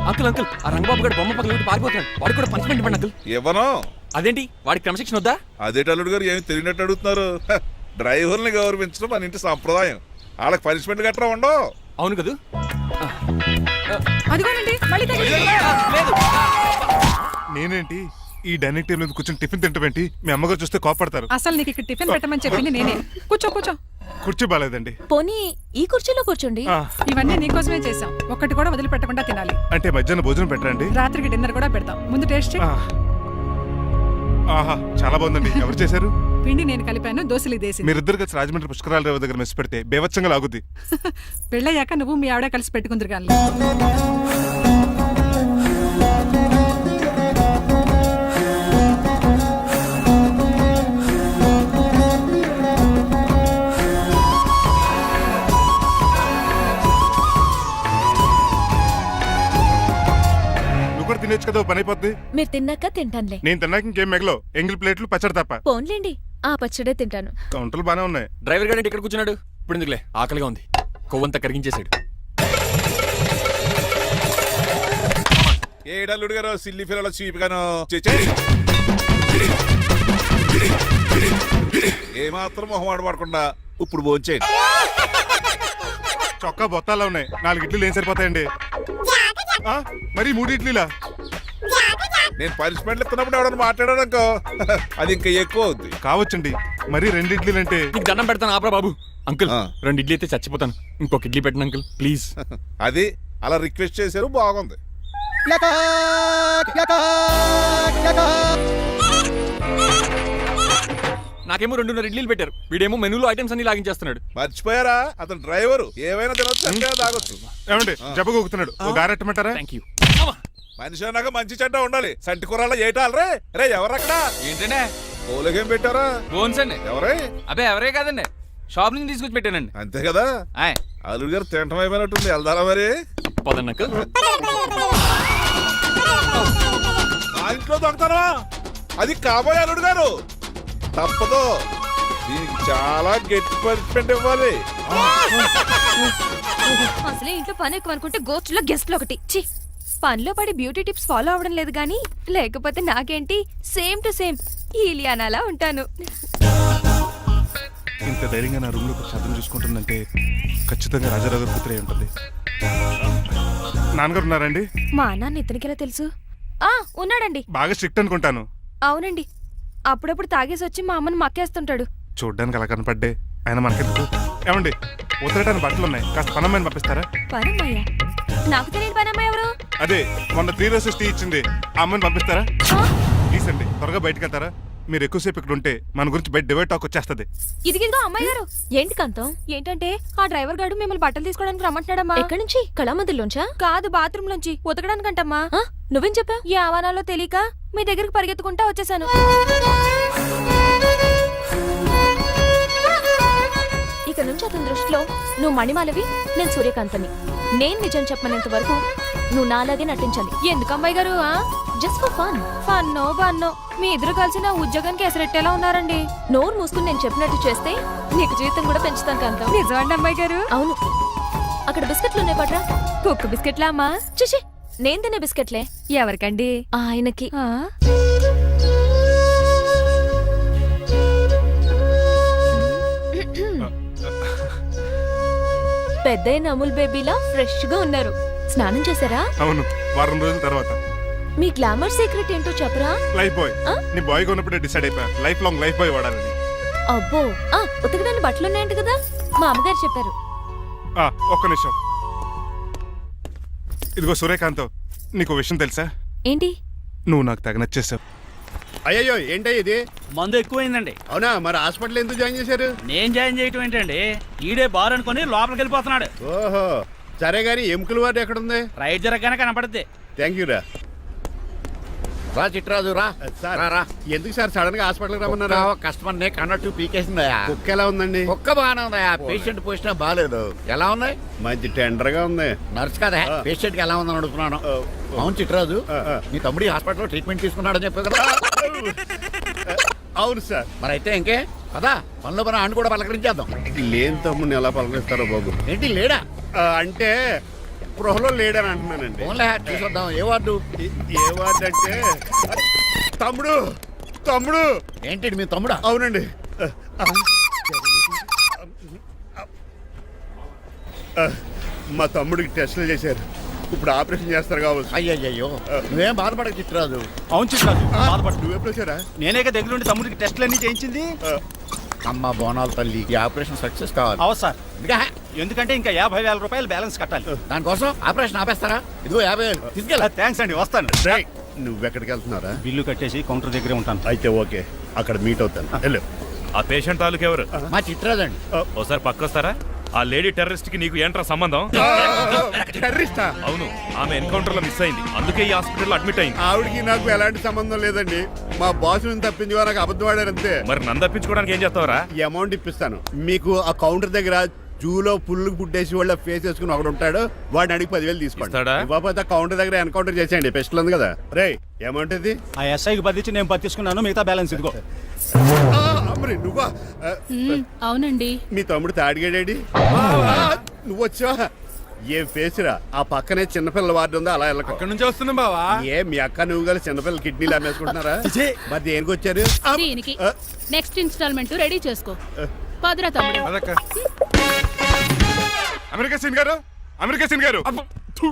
అంకుల్ అంకుల్, ఆ రంగబాబు గారు బొమ్మ పక్కన పారిపోతున్నాడు. వాడు కూడా పనిష్మెంట్ ఇవ్వండి అంకుల్. ఇవ్వను. అదేంటి, వాడికి క్రమశిక్షణ వద్దా? అదేటి అల్లుడు గారు, ఏమి తెలియనట్టు అడుగుతున్నారు? డ్రైవర్ని గౌరవించడం మన ఇంటి సంప్రదాయం. వాళ్ళకి పనిష్మెంట్ గట్రా ఉండవు. అవును కదా. నేనేంటి ఈ డైనింగ్ టేబుల్ మీద కూర్చొని టిఫిన్ తింటామేంటి? మీ అమ్మగారు చూస్తే కోపడతారు. అసలు నీకు ఇక్కడ టిఫిన్ పెట్టమని చెప్పింది నేనే. కూర్చో. కుర్చీ బాలేదండి. పోనీ ఈ కుర్చీలో కూర్చోండి. ఇవన్నీ నీకోసమే చేసాం. ఒక్కటి కూడా వదిలిపెట్టకుండా తినాలి. అంటే మధ్యాహ్నం భోజనం పెట్టరండి? రాత్రికి డిన్నర్ కూడా పెడతాం. ముందు టేస్ట్. ఆహా, చాలా బాగుందండి. ఎవరు చేశారు? పిండి నేను కలిపాను, దోశలు దేశం. మీరిద్దరు కలిసి రాజమండ్రి పుష్కరాల రేవు దగ్గర మెస్ పెడితే బేవచ్చంగా లాగుద్ది. పెళ్ళయ్యాక నువ్వు మీ ఆవిడ కలిసి పెట్టుకుందరు కానీ. నువ్వు కూడా తినేచ్చు కదా. పని అయిపోద్ది. మీరు తిన్నాక తింటానులే. నేను తిన్నాక ఇంకేం మిగలవు, ఎంగిల్ ప్లేట్లు పచ్చడి తప్ప. పోన్లేండి, ఆ పచ్చడే తింటాను. కౌంటర్లు బానే ఉన్నాయి. డ్రైవర్ గారి ఇక్కడ కూర్చున్నాడు. ఇప్పుడు ఎందుకులే, ఆకలిగా ఉంది. కొవ్వంతా కరిగించేశాడు. ఏడల్లుడు గారు సిల్లి ఫిల్లలో చీపిగాను ఏమాత్రం మొహమాట పడకుండా ఇప్పుడు భోంచేయండి. చొక్కా బొత్తాల్లో ఉన్నాయి, 4 ఇడ్లీలు ఏం సరిపోతాయండి? మరి 3 ఇడ్లీలా? నేను పనిష్మెంట్లు ఇస్తున్నప్పుడు ఎవడన్నా మాట్లాడాడు అనుకో అది ఇంకా ఎక్కువ అవుద్ది. కావచ్చండి, మరి 2 ఇడ్లీలు అంటే. నీకు దండం పెడతాను, ఆపరా బాబు. అంకుల్ ఆ. 2 ఇడ్లీ అయితే చచ్చిపోతాను. ఇంకొక ఇడ్లీ పెట్టండి అంకుల్ ప్లీజ్. అది అలా రిక్వెస్ట్ చేశారు, బాగుంది. నాకేమో 2.5 ఇడ్లీలు పెట్టారు. వీడేమో మెనూలో ఐటమ్స్ అన్ని లాగించేస్తున్నాడు. మర్చిపోయారా, అతను డ్రైవరు, ఏమైనా తినొచ్చు అంటే తాగొచ్చు. ఏమండి జబ్బగొక్కుతున్నాడు, ఓ గారెట్టమంటారా? Thank you. మనిషి అన్నాక మంచి చెడ్డ ఉండాలి. సంటి కూరల్లో ఏటాలరే రే ఎవరక్కడ ఏంటంటే ఓలకేం పెట్టారా? బోన్స్ అండి. ఎవరే? అబ్బే ఎవరే కాదండి, షాప్ నుంచి తీసుకొచ్చి పెట్టానండి. అంతే కదా. అల్లుడు గారు తింటం అయిపోయినట్టుంది, వెళ్దారా మరి? పదండి అంకుల్. ఆ ఇంట్లో దొంగతనా? అది కాబోయే అల్లుడు గారు. తప్పదు, దీనికి చాలా గట్టి పనిష్మెంట్ ఇవ్వాలి. అసలే ఇంట్లో పని ఎక్కువ అనుకుంటే గోస్ట్లో గెస్ట్లు ఒకటి. ఛీ, పనిలో పడి బ్యూటీ టిప్స్ ఫాలో అవ్వడం లేదు గానీ, లేకపోతే నాకేంటి సేమ్ టు సేమ్ ఈలియానాలా ఉంటాను. ఇంత ధైర్యంగా నా రూమ్ లో శబ్దం చూసుకుంటుందంటే ఖచ్చితంగా రాజారావు గారి కూతురే ఉంటుంది. నాన్నగారు ఉన్నారండి? మా నాన్న ఇతనికెలా తెలుసు? ఉన్నాడండి. బాగా స్ట్రిక్ట్ అనుకుంటాను. అవునండి, అప్పుడప్పుడు తాగేసి వచ్చి మా అమ్మని మక్కేస్తుంటాడు. చూడ్డానికి అలా కనపడ్డే ఆయన మనకెందుకు? ఏమండి ఉతరటానికి బట్టలు ఉన్నాయి, కాస్త పనమ్మాయిని పంపిస్తారా? పనమ్మయ్య? నాకు తెలియని పనమ్మాయి ఎవరు? అదే మొన్న 3 రోజెస్ టీ ఇచ్చింది, ఆ అమ్మాయిని పంపిస్తారా? ప్లీజ్ అండి, త్వరగా బయటకు వెళ్తారా? మీరు ఎక్కువసేపు ఇక్కడ ఉంటే మన గురించి బయట డివైడ్ టాక్ వచ్చేస్తుంది. ఇదిగిదిగో అమ్మాయి గారు. ఏంటి కాంతం? ఏంటంటే ఆ డ్రైవర్ గారు మిమ్మల్ని బట్టలు తీసుకోవడానికి రమ్మంటున్నాడమ్మా. ఎక్కడి నుంచి? కళామందిలోంచా? కాదు, బాత్రూమ్ లోంచి ఉతకడానికంటమ్మా. నువ్వేం చెప్పావు? ఈ ఆవానాలో తెలియక మీ దగ్గరికి పరిగెత్తుకుంటా వచ్చేసాను. ఇక నుంచి అతని దృష్టిలో నువ్వు మణిమాలవి, నేను సూర్యకాంతని. నేను నిజం చెప్పనంత వరకు నువ్వు నాలాగే నటించాలి. ఎందుకు అమ్మాయి గారు? Just for fun. ఫన్నో బన్నో మీ ఇద్దరు కలిసి నా ఉద్యోగానికి ఎసరెట్టేలా ఉన్నారండి. నోరు మూసుకుని నేను చెప్పినట్టు చేస్తే నీకు జీతం కూడా పెంచుతాను కాంతం. నిజమండి అమ్మాయి గారు? అవును. అక్కడ బిస్కెట్లు ఉన్నాయి పట్రా. కుక్క బిస్కెట్లా అమ్మా? చూసి నేను తినే బిస్కెట్లే. ఎవరికండి? ఆయనకి. పెద్దయిన అమూల్ బేబీలా ఫ్రెష్ గా ఉన్నారు. స్నానం చేశారా? అవును, వారం రోజుల తర్వాత. మీ గ్లామర్ సీక్రెట్ ఏంటో చెప్పరా? Lifebuoy. నీ బాయ్ ఉన్నప్పుడే డిసైడ్ అయిపోయా లైఫ్ లాంగ్ లైఫ్ బాయ్ వాడాలని. అబ్బో, ఉతకడానికి బట్టలు ఉన్నాయంట కదా, మా అమ్మగారు చెప్పారు. ఒక్క నిమిషం. ఇదిగో సూర్యకాంత్, నీకు విషయం తెలుసా? ఏంటి? నువ్వు నాకు తెగ నచ్చేసావు. అయ్యయ్యో ఏంటో ఇది? మందు ఎక్కువైందండి. అవునా, మరి హాస్పిటల్ ఎందుకు జాయిన్ చేశారు? నేను జాయిన్ చేయటం ఏంటండి, ఈడే బార్ అనుకుని లోపలికి వెళ్ళిపోతున్నాడు. ఓహో, సరే గాని ఎముకల వార్డు ఎక్కడుంది? రైట్ జరగగానే కనపడుద్ది. థ్యాంక్ యూ రా. రా చిట్రాజు రా. సార్ రా. ఎందుకు సార్ సడన్ గా హాస్పిటల్ రమ్మన్నారా? కస్టమర్ నే కన్నట్టు పీకేసిందయా. కుక్క ఎలా ఉందండి? ఒక్క బాగానే ఉందయా, పేషెంట్ పొజిషన్ బాగాలేదు. ఎలా ఉంది? మంచి టెండర్ గా ఉంది. నర్స్ కదా, పేషెంట్ కి ఎలా ఉందని అడుగుతున్నాను. అవును చిట్రాజు, నీ తమ్ముడి హాస్పిటల్లో ట్రీట్మెంట్ తీసుకున్నాడని చెప్పావు కదా? అవును సార్. మరి అయితే ఇంకే కదా, పనిలో పని ఆయన కూడా పలకరించేద్దాం. లేని తమ్ముడిని ఎలా పలకరిస్తారో బాబు. ఏంటి లేడా? అంటే గృహలో లేడని అంటున్నానండి. ఓన్లే చూసొద్దాం. ఏ వార్డు? ఏ వార్డు అంటే తమ్ముడు. తమ్ముడు ఏంటి మీ తమ్ముడా? అవునండి. మా తమ్ముడికి టెస్టులు చేశారు, ఇప్పుడు ఆపరేషన్ చేస్తారు కావచ్చు. అయ్యయ్యో, నువ్వేం బాధపడక చిట్రాజు. అవును చిట్రాజు, బాధపడు. నువ్వు ఎప్పుడు వచ్చారా? నేనే దగ్గరుండి తమ్ముడికి టెస్టులు అన్ని చేయించింది. అమ్మ బోనాల తల్లి, ఈ ఆపరేషన్ సక్సెస్ కావాలి. అవు సార్, ఎందుకంటే ఇంకా 50,000 రూపాయలు బ్యాలెన్స్ కట్టాలి. దానికోసం ఆపరేషన్ ఆపేస్తారా? ఇదిగో 50,000 తీసుకెళ్ళా. థ్యాంక్స్ అండి, వస్తాను. నువ్వెక్కడికి వెళ్తున్నారా? బిల్లు కట్టేసి కౌంటర్ దగ్గరే ఉంటాను. అయితే ఓకే, అక్కడ మీట్ అవుతాను. వెళ్ళు. ఆ పేషెంట్ తాలూకు ఎవరు? మా చిట్రాజు అండి. ఓసారి పక్కొస్తారా? ఆ లేడీ టెర్రరిస్ట్ కి నీకు ఏంట్రా సంబంధం? టెర్రరిస్టా? అవును, ఆమె ఎన్కౌంటర్ లో మిస్ అయింది, అందుకే ఈ హాస్పిటల్ అడ్మిట్ అయింది. ఆవిడకి నాకు ఎలాంటి సంబంధం లేదండి. మా బాస్ నుంచి తప్పించుకో, నాకు అబద్ధం ఆడారు అంతే. మరి నన్ను తప్పించుకోవడానికి ఏం చేస్తావరా? ఈ అమౌంట్ ఇప్పిస్తాను మీకు. ఆ కౌంటర్ దగ్గర జూలో పుల్లు పుట్టేసి వాళ్ళ ఫేస్ వేసుకుని ఒకడు ఉంటాడు, వాడిని అడిగి 10,000 తీసుకోండి. ఇస్తాడా? ఇవ్వకపోతే కౌంటర్ దగ్గర ఎన్కౌంటర్ చేసేయండి, పెస్టల్ ఉంది కదా. రే ఏమంటుంది? ఆ ఎస్ఐకి బదిలించి నేను పత్తిసుకున్నాను, మిగతా బ్యాలెన్స్ ఇదిగో. నువ్వా? అవునండి. మీ తమ్ముడు తాడిగాడేడి? నువ్వు వచ్చావా? ఏం ఫేస్ రా, ఆ పక్కనే చిన్నపిల్లల వార్డు ఉందా, అలా వెళ్ళక. అక్కడ నుంచి వస్తున్నాం బావా. ఏ మీ అక్క నువ్వు గల చిన్నపిల్లల కిడ్నీలు అమ్మేసుకుంటున్నారా? మరి దేనికి వచ్చారు? దీనికి నెక్స్ట్ ఇన్స్టాల్మెంట్ రెడీ చేసుకో. పదరా తమ్ముడు. అదక్క. అమెరికా సీన్ గారు, అమెరికా సీన్ గారు, థు.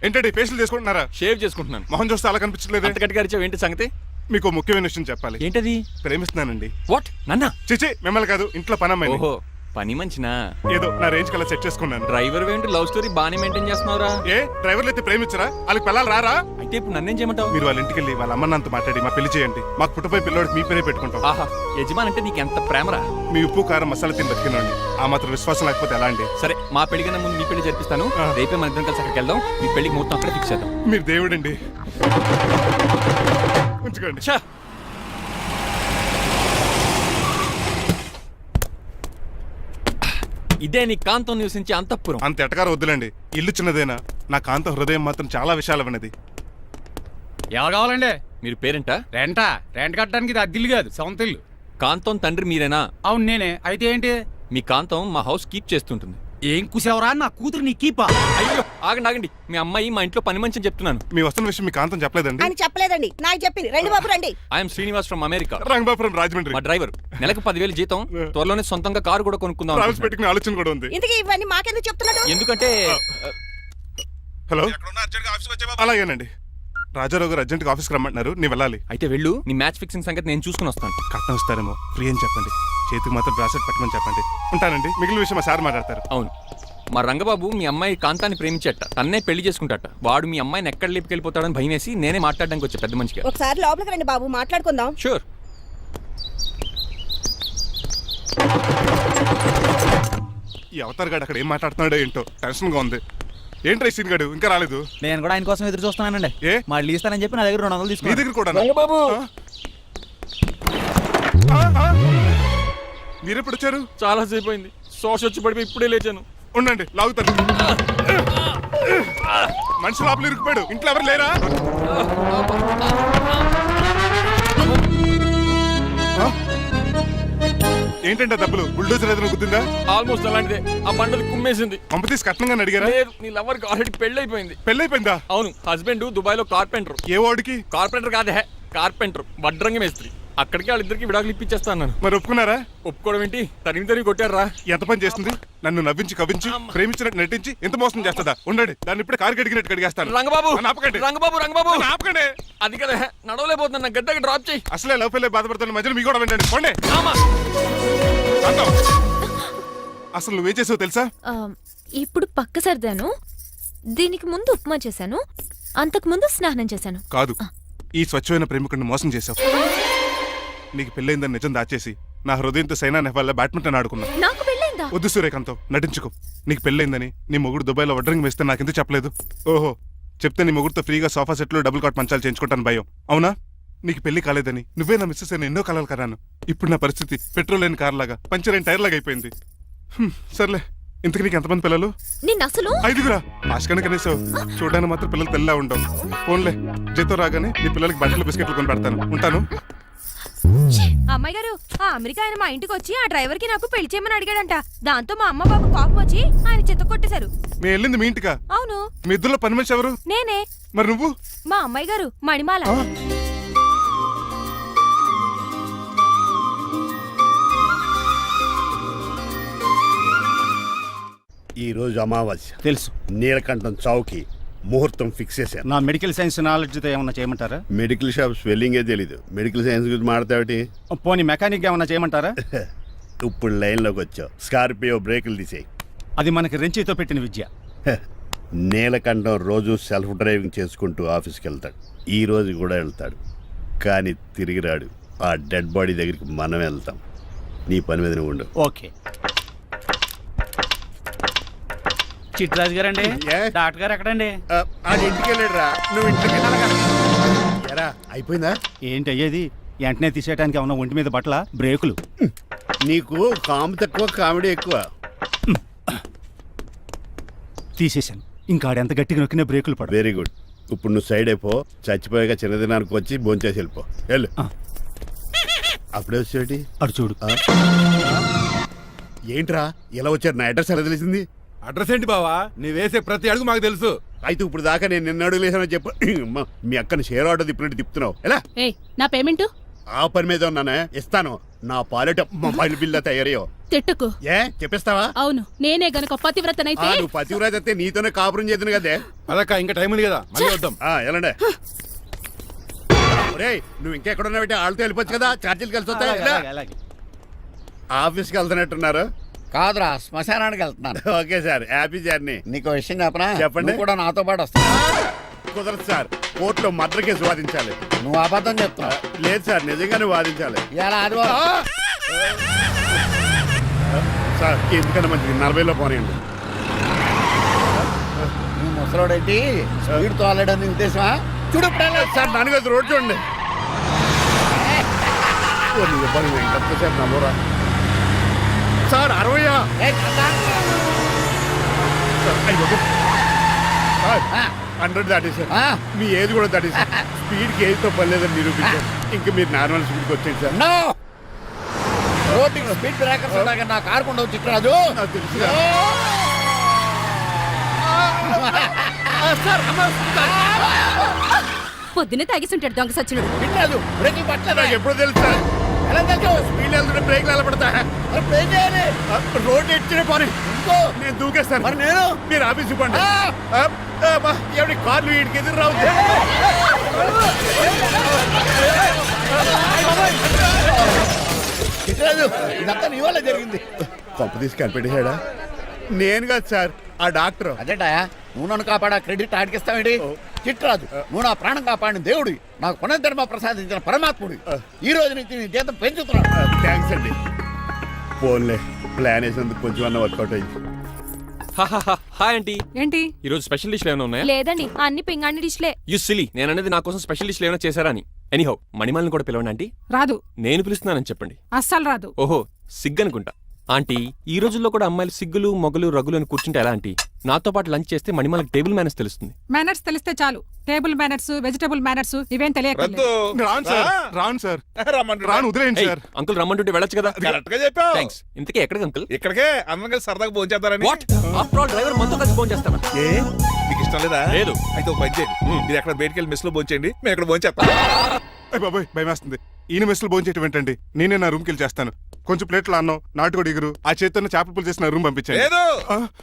ఏంటండి ఫేషియల్ చేసుకుంటున్నారా? షేవ్ చేసుకుంటున్నాను. మొహం చూస్తే అలా కనిపించట్లేదు. అంత గట్టిగా అరిచావు, ఏంటి సంగతి? మీకు ముఖ్యమైన విషయం చెప్పాలి. ఏంటది? ప్రేమిస్తున్నానండి. వాట్? నన్నా? చిచి మిమ్మల్ని కాదు, ఇంట్లో పనమ్మాయి. ఓహో, పని మంచినా? ఏదో నా రేంజ్ కల్లా సెట్ చేసుకున్నాను. డ్రైవర్ ఏంటి లవ్ స్టోరీ బానే మెయింటైన్ చేస్తున్నావురా? ఏ డ్రైవర్లు అయితే ప్రేమించరా? వాళ్ళకి పిల్లలు రారా? అయితే ఇప్పుడు నన్నేం చేయమంటావు? మీరు వాళ్ళ ఇంటికి వెళ్ళి వాళ్ళ అమ్మ నాన్నతో మాట్లాడి మా పెళ్లి చేయండి. మాకు పుట్టపోయి పిల్లోడికి మీ పేరే పెట్టుకుంటాం. ఆహా, యజమాన్ అంటే నీకు ఎంత ప్రేమరా? మీ ఉప్పు కారం మసాలా తిని బతికినండి. ఆ మాత్రం విశ్వాసం లేకపోతే ఎలా అండి? సరే, మా పెళ్లి కన్నా ముందు నీ పెళ్లి జరిపిస్తాను. రేపే మన ఇద్దరం కలిసి అక్కడికి వెళ్దాం. మీ పెళ్లికి మొత్తం అక్కడే ఫిక్స్ చేద్దాం. మీరు దేవుడండి. ఉంచుకోండి. ఛా! ఇదే నీ కాంతం నివసించే అంతఃపురం. అంత ఎటకారం వద్దులండి. ఇల్లు చిన్నదేనా, నా కాంత హృదయం మాత్రం చాలా విశాలమైనది. ఎవరు కావాలండి? మీరు పేరెంటా? రెంటా? రెంట్ కట్టడానికి ఇది అద్దిల్లు కాదు, సొంత ఇల్లు. కాంతం తండ్రి మీరేనా? అవును నేనే. అయితే ఏంటి? మీ కాంతం మా హౌస్ కీప్ చేస్తుంటుంది. ఏం కూసావరా? నా కూతురు నీ కీపా? అయ్యో, ఆగండి ఆగండి. మీ అమ్మాయి మా ఇంట్లో పని మంచి చెప్తున్నాను. మీ వస్తున్న విషయం మీ కాంతం చెప్పలేదండి? అని చెప్పలేదండి, నాకు చెప్పింది. రండి బాబు రండి. I'm Srinivas from America. Rangabapuram Rajahmundry. మా డ్రైవర్. నెలకు 10,000 జీతం. త్వరలోనే సొంతంగా కారు కూడా కొనుక్కుందాం ట్రావెల్స్ అనుకుంటున్నాను. పెట్టుకునే ఆలోచన కూడా ఉంది. ఇంతకీ ఇవన్నీ మాకెందుకు చెప్తున్నాడు? ఎందుకంటే హలో, అలాగేనండి. రాజారావు గారు అర్జెంట్గా ఆఫీస్కి రమ్మంటున్నారు, నీ వెళ్ళాలి. అయితే వెళ్ళు. నీ మ్యాచ్ ఫిక్సింగ్ సంగతి నేను చూసుకుని వస్తాను. కట్నం ఇస్తారేమో, ఫ్రీ అని చెప్పండి. చేతికి మాత్రం బ్రాసెట్ పెట్టమని చెప్పండి. ఉంటానండి. మిగిలిన విషయం మా సార్ మాట్లాడతారు. అవును, మా రంగబాబు మీ అమ్మాయి కాంతాన్ని ప్రేమించట, తన్నే పెళ్లి చేసుకుంటాట. వాడు మీ అమ్మాయిని ఎక్కడ లేపుకెళ్ళిపోతాడని భయం వేసి నేనే మాట్లాడడానికి వచ్చా పెద్ద మనిషిగా. ఒకసారి లోపలికి రండి బాబు, మాట్లాడుకుందాం. షూర్. ఈ అవతార్ గాడు అక్కడ ఏం మాట్లాడుతున్నాడో ఏంటో టెన్షన్గా ఉంది. ఏంట్రా సీన్ గాడు ఇంకా రాలేదు? నేను కూడా ఆయన కోసం ఎదురు చూస్తున్నానండి. ఏ మళ్ళీ ఇస్తానని చెప్పి నా దగ్గర 200 నీ తీసుకుని. దగ్గర కూడా? రంగబాబు మీరెప్పుడు వచ్చారు? చాలా సేపు అయింది. శోష వచ్చి పడిపోయి ఇప్పుడే లేచాను. ఉండండి, లాగుతాను. మనిషి లోపల ఇరుక్కుపోయాడు. ఇంట్లో ఎవరు లేరా? ఏంటంటే డబ్బులు బుల్డోజర్ ఏదైనా గుద్దిందా? ఆల్మోస్ట్ అలాంటిదే. ఆ బండలు కుమ్మేసింది. పంప తీసి కట్నంగా అడిగారా? లేదు, నీ లవర్కి ఆల్రెడీ పెళ్లి అయిపోయింది. పెళ్ళైపోయిందా? అవును, హస్బెండ్ దుబాయ్ లో కార్పెంటర్. ఏ వాడికి? కార్పెంటర్ కాదే, కార్పెంటర్. వడ్రంగి మేస్త్రి. అక్కడికి వాళ్ళిద్దరికి విడాకులు ఇప్పించేస్తాను. మరి ఒప్పుకున్నారా? ఒప్పుకోవడం ఏంటి, తరిమి కొట్టారా. ఎంత పని చేస్తుంది? నన్ను నవ్వించి కవ్వించి ప్రేమించినట్టు నటించి ఎంత మోసం చేస్తుందా? ఉండండి, దాన్ని ఇప్పుడే కారు కడిగినట్టు కడిగేస్తాను. రంగబాబు, నన్ను ఆపకండి. రంగబాబు, రంగబాబు ఆపకండి. అది కదా, నడవలేకపోతున్నా. గద్దకి డ్రాప్ చేయి. అసలే లవ్ పెళ్ళి బాధపడుతున్న మధ్యలో మీ కూడా వింటండి. పోండి. రామా. శాంతం, అసలు నువ్వేం చేసావు తెలుసా? ఇప్పుడు పక్క సర్దాను. దీనికి ముందు ఉప్మా చేశాను. అంతకు ముందు స్నానం చేశాను. కాదు, ఈ స్వచ్ఛమైన ప్రేమికుడిని మోసం చేశావు. నీకు పెళ్ళైందని నిజం దాచేసి నా హృదయంతో సైనా నెహ్వాల్ బ్యాడ్మింటన్ ఆడుకున్నా. నాకు పెళ్ళైందా? వద్దు సూర్యకాంతం, నటించుకో. నీకు పెళ్ళైందని నీ మొగుడు దుబాయ్లో వడ్రంగి వేస్తే నాకెందుకు చెప్పలేదు? ఓహో, చెప్తే నీ మొగుడుతో ఫ్రీగా సోఫా సెట్లు డబుల్ కాట్ మంచాలు చేయించుకుంటాను భయం. అవునా? నీకు పెళ్లి కాలేదని నువ్వే నా మిస్సెస్ అని ఎన్నో కలలు కరాను. ఇప్పుడు నా పరిస్థితి పెట్రోల్ లేని కార్ లాగా, పంచర్ అయిన టైర్ లాగా అయిపోయింది. సర్లే, ఇంతకు నీకు ఎంతమంది పిల్లలు? నిన్న అసలు 5గురా. ఆశకని కనీసం చూడడానికి మాత్రం పిల్లలు తెల్లా ఉండవు. ఫోన్లే, జీతం రాగానే నీ పిల్లలకి బట్టలు బిస్కెట్లు కొని పెడతాను. ఉంటాను. అమ్మాయి గారు, ఆ అమెరికా ఆయన మా ఇంటికి వచ్చి ఆ డ్రైవర్ కి నాకు పెళ్లి చేయమని అడిగాడంట. దాంతో మా అమ్మ బాబు కోపం వచ్చి ఆయన చెత్త కొట్టేశారు. నేను వెళ్ళింది మీ ఇంటికా? అవును. మీ ఇద్దరులో పని మనిషి ఎవరు? నేనే. మరి నువ్వు? మా అమ్మాయి గారు మణిమాల. ఈ రోజు అమావాస్య తెలుసు. నీలకంఠం చౌకి ముహూర్తం ఫిక్స్ చేశాను. నా మెడికల్ సైన్స్ నాలెడ్జ్తో ఏమన్నా చేయమంటారా? మెడికల్ షాప్ స్వెల్లింగే తెలీదు, మెడికల్ సైన్స్ గురించి మాట్లాడతావిటి? పోనీ మెకానిక్ ఏమన్నా చేయమంటారా? ఇప్పుడు లైన్లోకి వచ్చావు. స్కార్పియో బ్రేకులు తీసేయి. అది మనకి రెంచితో పెట్టిన విద్య. నీలకంఠం రోజు సెల్ఫ్ డ్రైవింగ్ చేసుకుంటూ ఆఫీస్కి వెళ్తాడు. ఈ రోజు కూడా వెళ్తాడు, కానీ తిరిగి రాడు. ఆ డెడ్ బాడీ దగ్గరికి మనం వెళ్తాం. నీ పని మీద నువ్వు ఉండు. ఓకే. చిట్రాజు గారండి, డాక్టర్ గారు ఎక్కడండి? అది ఇంటికి వెళ్ళాడు రా, నువ్వు ఇంటికి వెళ్ళాలా? అయిపోయిందా? ఏంటి అయ్యేది? వెంటనే తీసేయడానికి ఏమన్నా ఒంటి మీద బట్టల బ్రేకులు? నీకు కాము తక్కువ, కామెడీ ఎక్కువ. తీసేశాను. ఇంకా ఆడెంత గట్టిగా నొక్కినా బ్రేకులు పడ. Very good. ఇప్పుడు నువ్వు సైడ్ అయిపో, చచ్చిపోయాక చిన్నదినానికి వచ్చి భోంచేసి వెళ్ళిపో. వెళ్ళు. అప్పుడే వచ్చేటి అటు చూడు. ఏంట్రా ఇలా వచ్చారు? నా అడ్రస్ ఎలా తెలిసింది? అడ్రస్ ఏంటి బావా? నీ వేసే ప్రతి అడుగు మాకు తెలుసు. అయితే ఇప్పుడు దాకా నేను నిన్న అడుగులేసానని చెప్పు. అమ్మా, మీ అక్కని షేర్ ఆర్డర్ తిప్పినట్టు తిప్పుతున్నావు. ఎలా? నా పేమెంట్ ఆ పని మీద ఉన్నానే, ఇస్తాను. నా పాలెట మొబైల్ బిల్లా తయారయ్యో. తిట్టుకు. ఏ చెప్పిస్తావా? అవును, నేనే గనక పతివ్రతనైతే నువ్వు పతివ్రత అయితే నీతోనే కాపురం చేద్దును కదే. అదక్క ఇంకా టైం ఉంది కదా, మళ్ళీ వద్దాం. ఎలాండే ఒరేయ్, నువ్వు ఇంకెక్కడ ఉన్నావు? వాళ్ళతో వెళ్ళిపోవచ్చు కదా, ఛార్జీలు కలిసి వస్తాయి. ఆఫీస్కి వెళ్తున్నట్టున్నారు. కాదురా, శ్మశానానికి వెళ్తున్నాను. Okay sir, happy journey. నీకు విషయం చెప్పనా? చెప్పండి. నువ్వు కూడా నాతో పాటు వస్తా. కుదరదు సార్, కోర్టులో మర్డర్ కేసు వాదించాలి. నువ్వు అబద్ధం చెప్తావు. లేదు సార్, నిజంగానే వాదించాలి. ఇలా ఆదివారం సార్ ఎందుకన్నా మంచిది 40లో పోనీయండి. నువ్వు ముసలోడేంటి స్పీడ్ తోలడని ఉద్దేశమా? చూడు సార్ దానికి రోడ్ చూడండి. సార్ నమ్మరా సార్ 60. సార్ 100 దాటేశారు. మీ ఏజ్ కూడా దాటేశారు. స్పీడ్కి ఏజ్తో పని లేదని నిరూపించారు. ఇంకా మీరు నార్మల్ స్పీడ్కి వచ్చేది సార్. రోడ్డుకి స్పీడ్ బ్రేకర్స్ ఉండగా నా కారు కొండ చిట్టరాజు. నాకు తెలుసు పొద్దునే తాగిస్తుంటాడు దొంగ సచ్చినుడు. చిట్టరాజు బ్రేకింగ్ పట్టలేదు. నాకు ఎప్పుడు తెలుసు సార్. ఎలా తెలుసు? స్పీడ్ వెళ్తుంటే బ్రేక్లు ఎలా పడతా? బ్రేక్ చేయాలి. రోడ్డు ఎచ్చిన పని నేను దూకేస్తాను. మరి నేను? మీరు ఆఫీస్ ఇవ్వండి. ఎవరి కార్లు వీటికి ఎదురు రావు. చిట్టరాజు ఇదంతా నీ వల్ల జరిగింది. కొంప తీసి కనిపెట్టేశాడా? నేను కాదు సార్, ఆ డాక్టర్. అదేటా నువ్వు నన్ను కాపాడా క్రెడిట్ ఆడికిస్తావేంటి? చిట్టరాజు, నువ్వు నా ప్రాణం కాపాడిన దేవుడి, నాకు పునర్ధర్మ ప్రసాదించిన పరమాత్ముడి. ఈ రోజు నుంచి నీ జీతం పెంచుతున్నాను. థ్యాంక్స్ అండి. ఫోన్లే, ప్లాన్ వేసినందుకు కొంచెం అన్న వర్కౌట్ అయింది. Hi aunty. ఏంటి ఈ రోజు స్పెషల్ డిష్లు ఏమైనా ఉన్నాయా? లేదండి, అన్ని పింగాణి డిష్లే. యు సిలీ, నేను అనేది నా కోసం స్పెషల్ డిష్లు ఏమైనా చేశారా అని. ఎనీహౌ, మణిమాలని కూడా పిలవండి ఆంటీ. రాదు. నేను పిలుస్తున్నానని చెప్పండి. అస్సలు రాదు. ఓహో, సిగ్గనుకుంటా. ఆంటీ, ఈ రోజుల్లో కూడా అమ్మాయిలు సిగ్గులు మొగలు రగులు అని కూర్చుంటే ఎలా ఆంటీ? నాతో పాటు లంచ్ చేస్తే మణిమాలకి టేబుల్ మేనర్స్ తెలుస్తుంది. మేనర్స్ తెలిస్తే చాలు. టేబుల్ మేనర్స్, వెజిటబుల్ మేనర్స్ ఇవేం తెలియదు. రాను సార్, రాను సార్, రాను, వదిలేయండి సార్. అంకుల్ రమ్మంటుంటే వెళ్ళొచ్చు కదా. కరెక్ట్ గా చెప్పావు. థ్యాంక్స్. ఇంతకీ ఎక్కడికి అంకుల్? ఇక్కడికే అందరం కలిసి సరదాగా భోజనం చేద్దారని. వాట్? ఆఫ్టర్ ఆల్ డ్రైవర్ మనతో కలిసి ఫోన్ చేస్తాను. ఏ నీకు ఇష్టం లేదా? లేదు. అయితే ఒక పని చేయండి, మీరు ఎక్కడ బయటికి వెళ్ళి మెస్ లో భోజనం చేయండి, మేము ఎక్కడ భోజనం చేస్తాం. బాబాయ్ భయం వేస్తుంది. ఈయన మెస్సులు భోజనం చేయటం ఏంటండి? నేనే నా రూమ్కి వెళ్ళి చేస్తాను. కొంచెం ప్లేట్లు అన్నం, నాటుకోడి ఇగురు, ఆ చేతితో చేపల పులుసు చేసి నా రూమ్ పంపించాను. లేదు,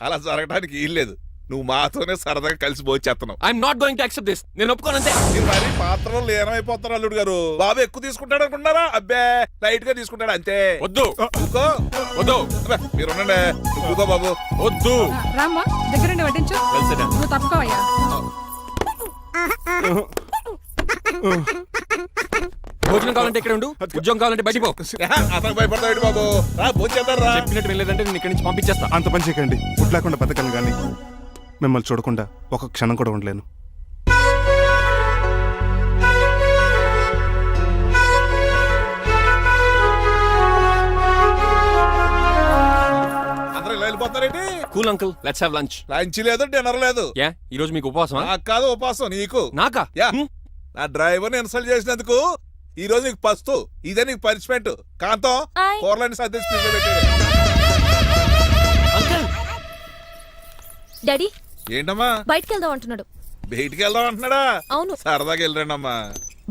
అలా జరగడానికి ఏం లేదు. నువ్వు మాతోనే సరదాగా కలిసి భోజనం చేస్తున్నావు. I'm not going to accept this. నేను ఒప్పుకోనంతే. మీరు మరి పాత్రలో లీనమైపోతారు అల్లుడు గారు. బాబు ఎక్కువ తీసుకుంటాడు అనుకుంటారా? అబ్బే, లైట్ గా తీసుకుంటాడు అంతే. వద్దు కూకో, వద్దు. మీరు ఉండండి. కూకో బాబు. వద్దు. రామ్మా, దగ్గరుండి వడ్డించు. నువ్వు తప్పుకోవయ్యా. భోజనం కావాలంటే ఇక్కడ ఉండు, ఉద్యోగం కావాలంటే బయటికి పో. అతను భయపడతాడు బాబు. రా భోజనం చేద్దాం రా. చెప్పినట్టు వెళ్ళలేదంటే నేను ఇక్కడి నుంచి పంపించేస్తా. అంత పని చేయకండి. ఫుడ్ లేకుండా బతకను కానీ మిమ్మల్ని చూడకుండా ఒక క్షణం కూడా ఉండలేను. అందరూ ఇలా వెళ్ళిపోతారేంటి? Cool uncle, let's have lunch. Lunch లేదు, డిన్నర్ లేదు. యా, ఈ రోజు మీకు ఉపవాసమా? నాకు కాదు ఉపవాసం, నీకు. నాకా? యా, నా డ్రైవర్ని ఇన్సల్ట్ చేసినందుకు ఈ రోజు నీకు పస్తు, ఇదే నీకు పనిష్మెంట్. కాంతం కూరలని సర్దేసి ఫ్రిడ్జ్లో పెట్టేయ్. అంకుల్, డాడీ ఏంటమ్మా బయటికి వెళ్దాం అంటున్నాడు. బయటికి వెళ్దాం అంటున్నాడా? అవును. సరదాగా వెళ్ళరండి అమ్మా.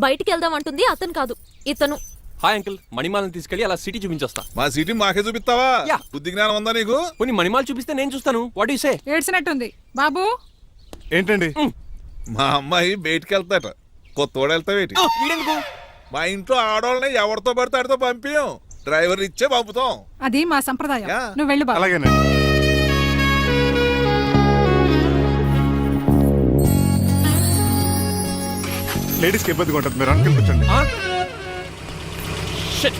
బయటికి వెళ్దాం అంటుంది అతను కాదు, ఇతను. హాయ్ అంకుల్, మణిమాలను తీసుకెళ్లి అలా సిటీ చూపించొస్తా. మా సిటీ మాకే చూపిస్తావా? యా. బుద్ధి జ్ఞానం ఉందా నీకు? కొన్ని మణిమాలు చూపిస్తే నేను చూస్తాను. What you say? ఏడ్చినట్టుంది బాబు. ఏంటండి? మా అమ్మాయి బయటికి వెళ్తాట, కొత్తోడు వెళ్తావేటి? వీడెందుకు? మా ఇంట్లో ఆడవాళ్ళని ఎవరితో పడితే ఆడితో పంపించాం, డ్రైవర్ ఇచ్చే పంపుతాం. అది మా సంప్రదాయం. యా. నువ్వు వెళ్ళు బాబు. అలాగేనండి. లేడీస్కి ఇబ్బందిగా ఉంటుంది, మీరు అనుకుని కూర్చోండి. Shit.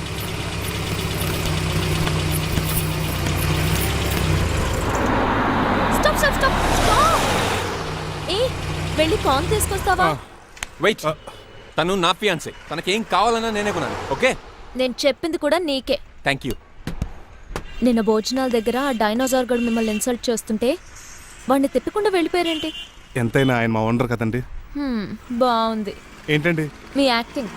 Stop stop stop stop. ఏ, వెళ్ళి పాన్ తీసుకొస్తావా? వెయిట్, తను నా ఫియాన్సే. తనకేం కావాలన్నా నేనే కొనాలి. ఓకే? నేను చెప్పింది కూడా నీకే. Thank you. నిన్న భోజనాల దగ్గర ఆ డైనోసార్ గడు మిమ్మల్ని ఇన్సల్ట్ చేస్తుంటే వాడిని తిప్పకుండా వెళ్ళిపోయారేంటి? ఎంతైనా ఆయన మా ఓనర్ కదండి. బాగుంది ఏంటండి మీ యాక్టింగ్.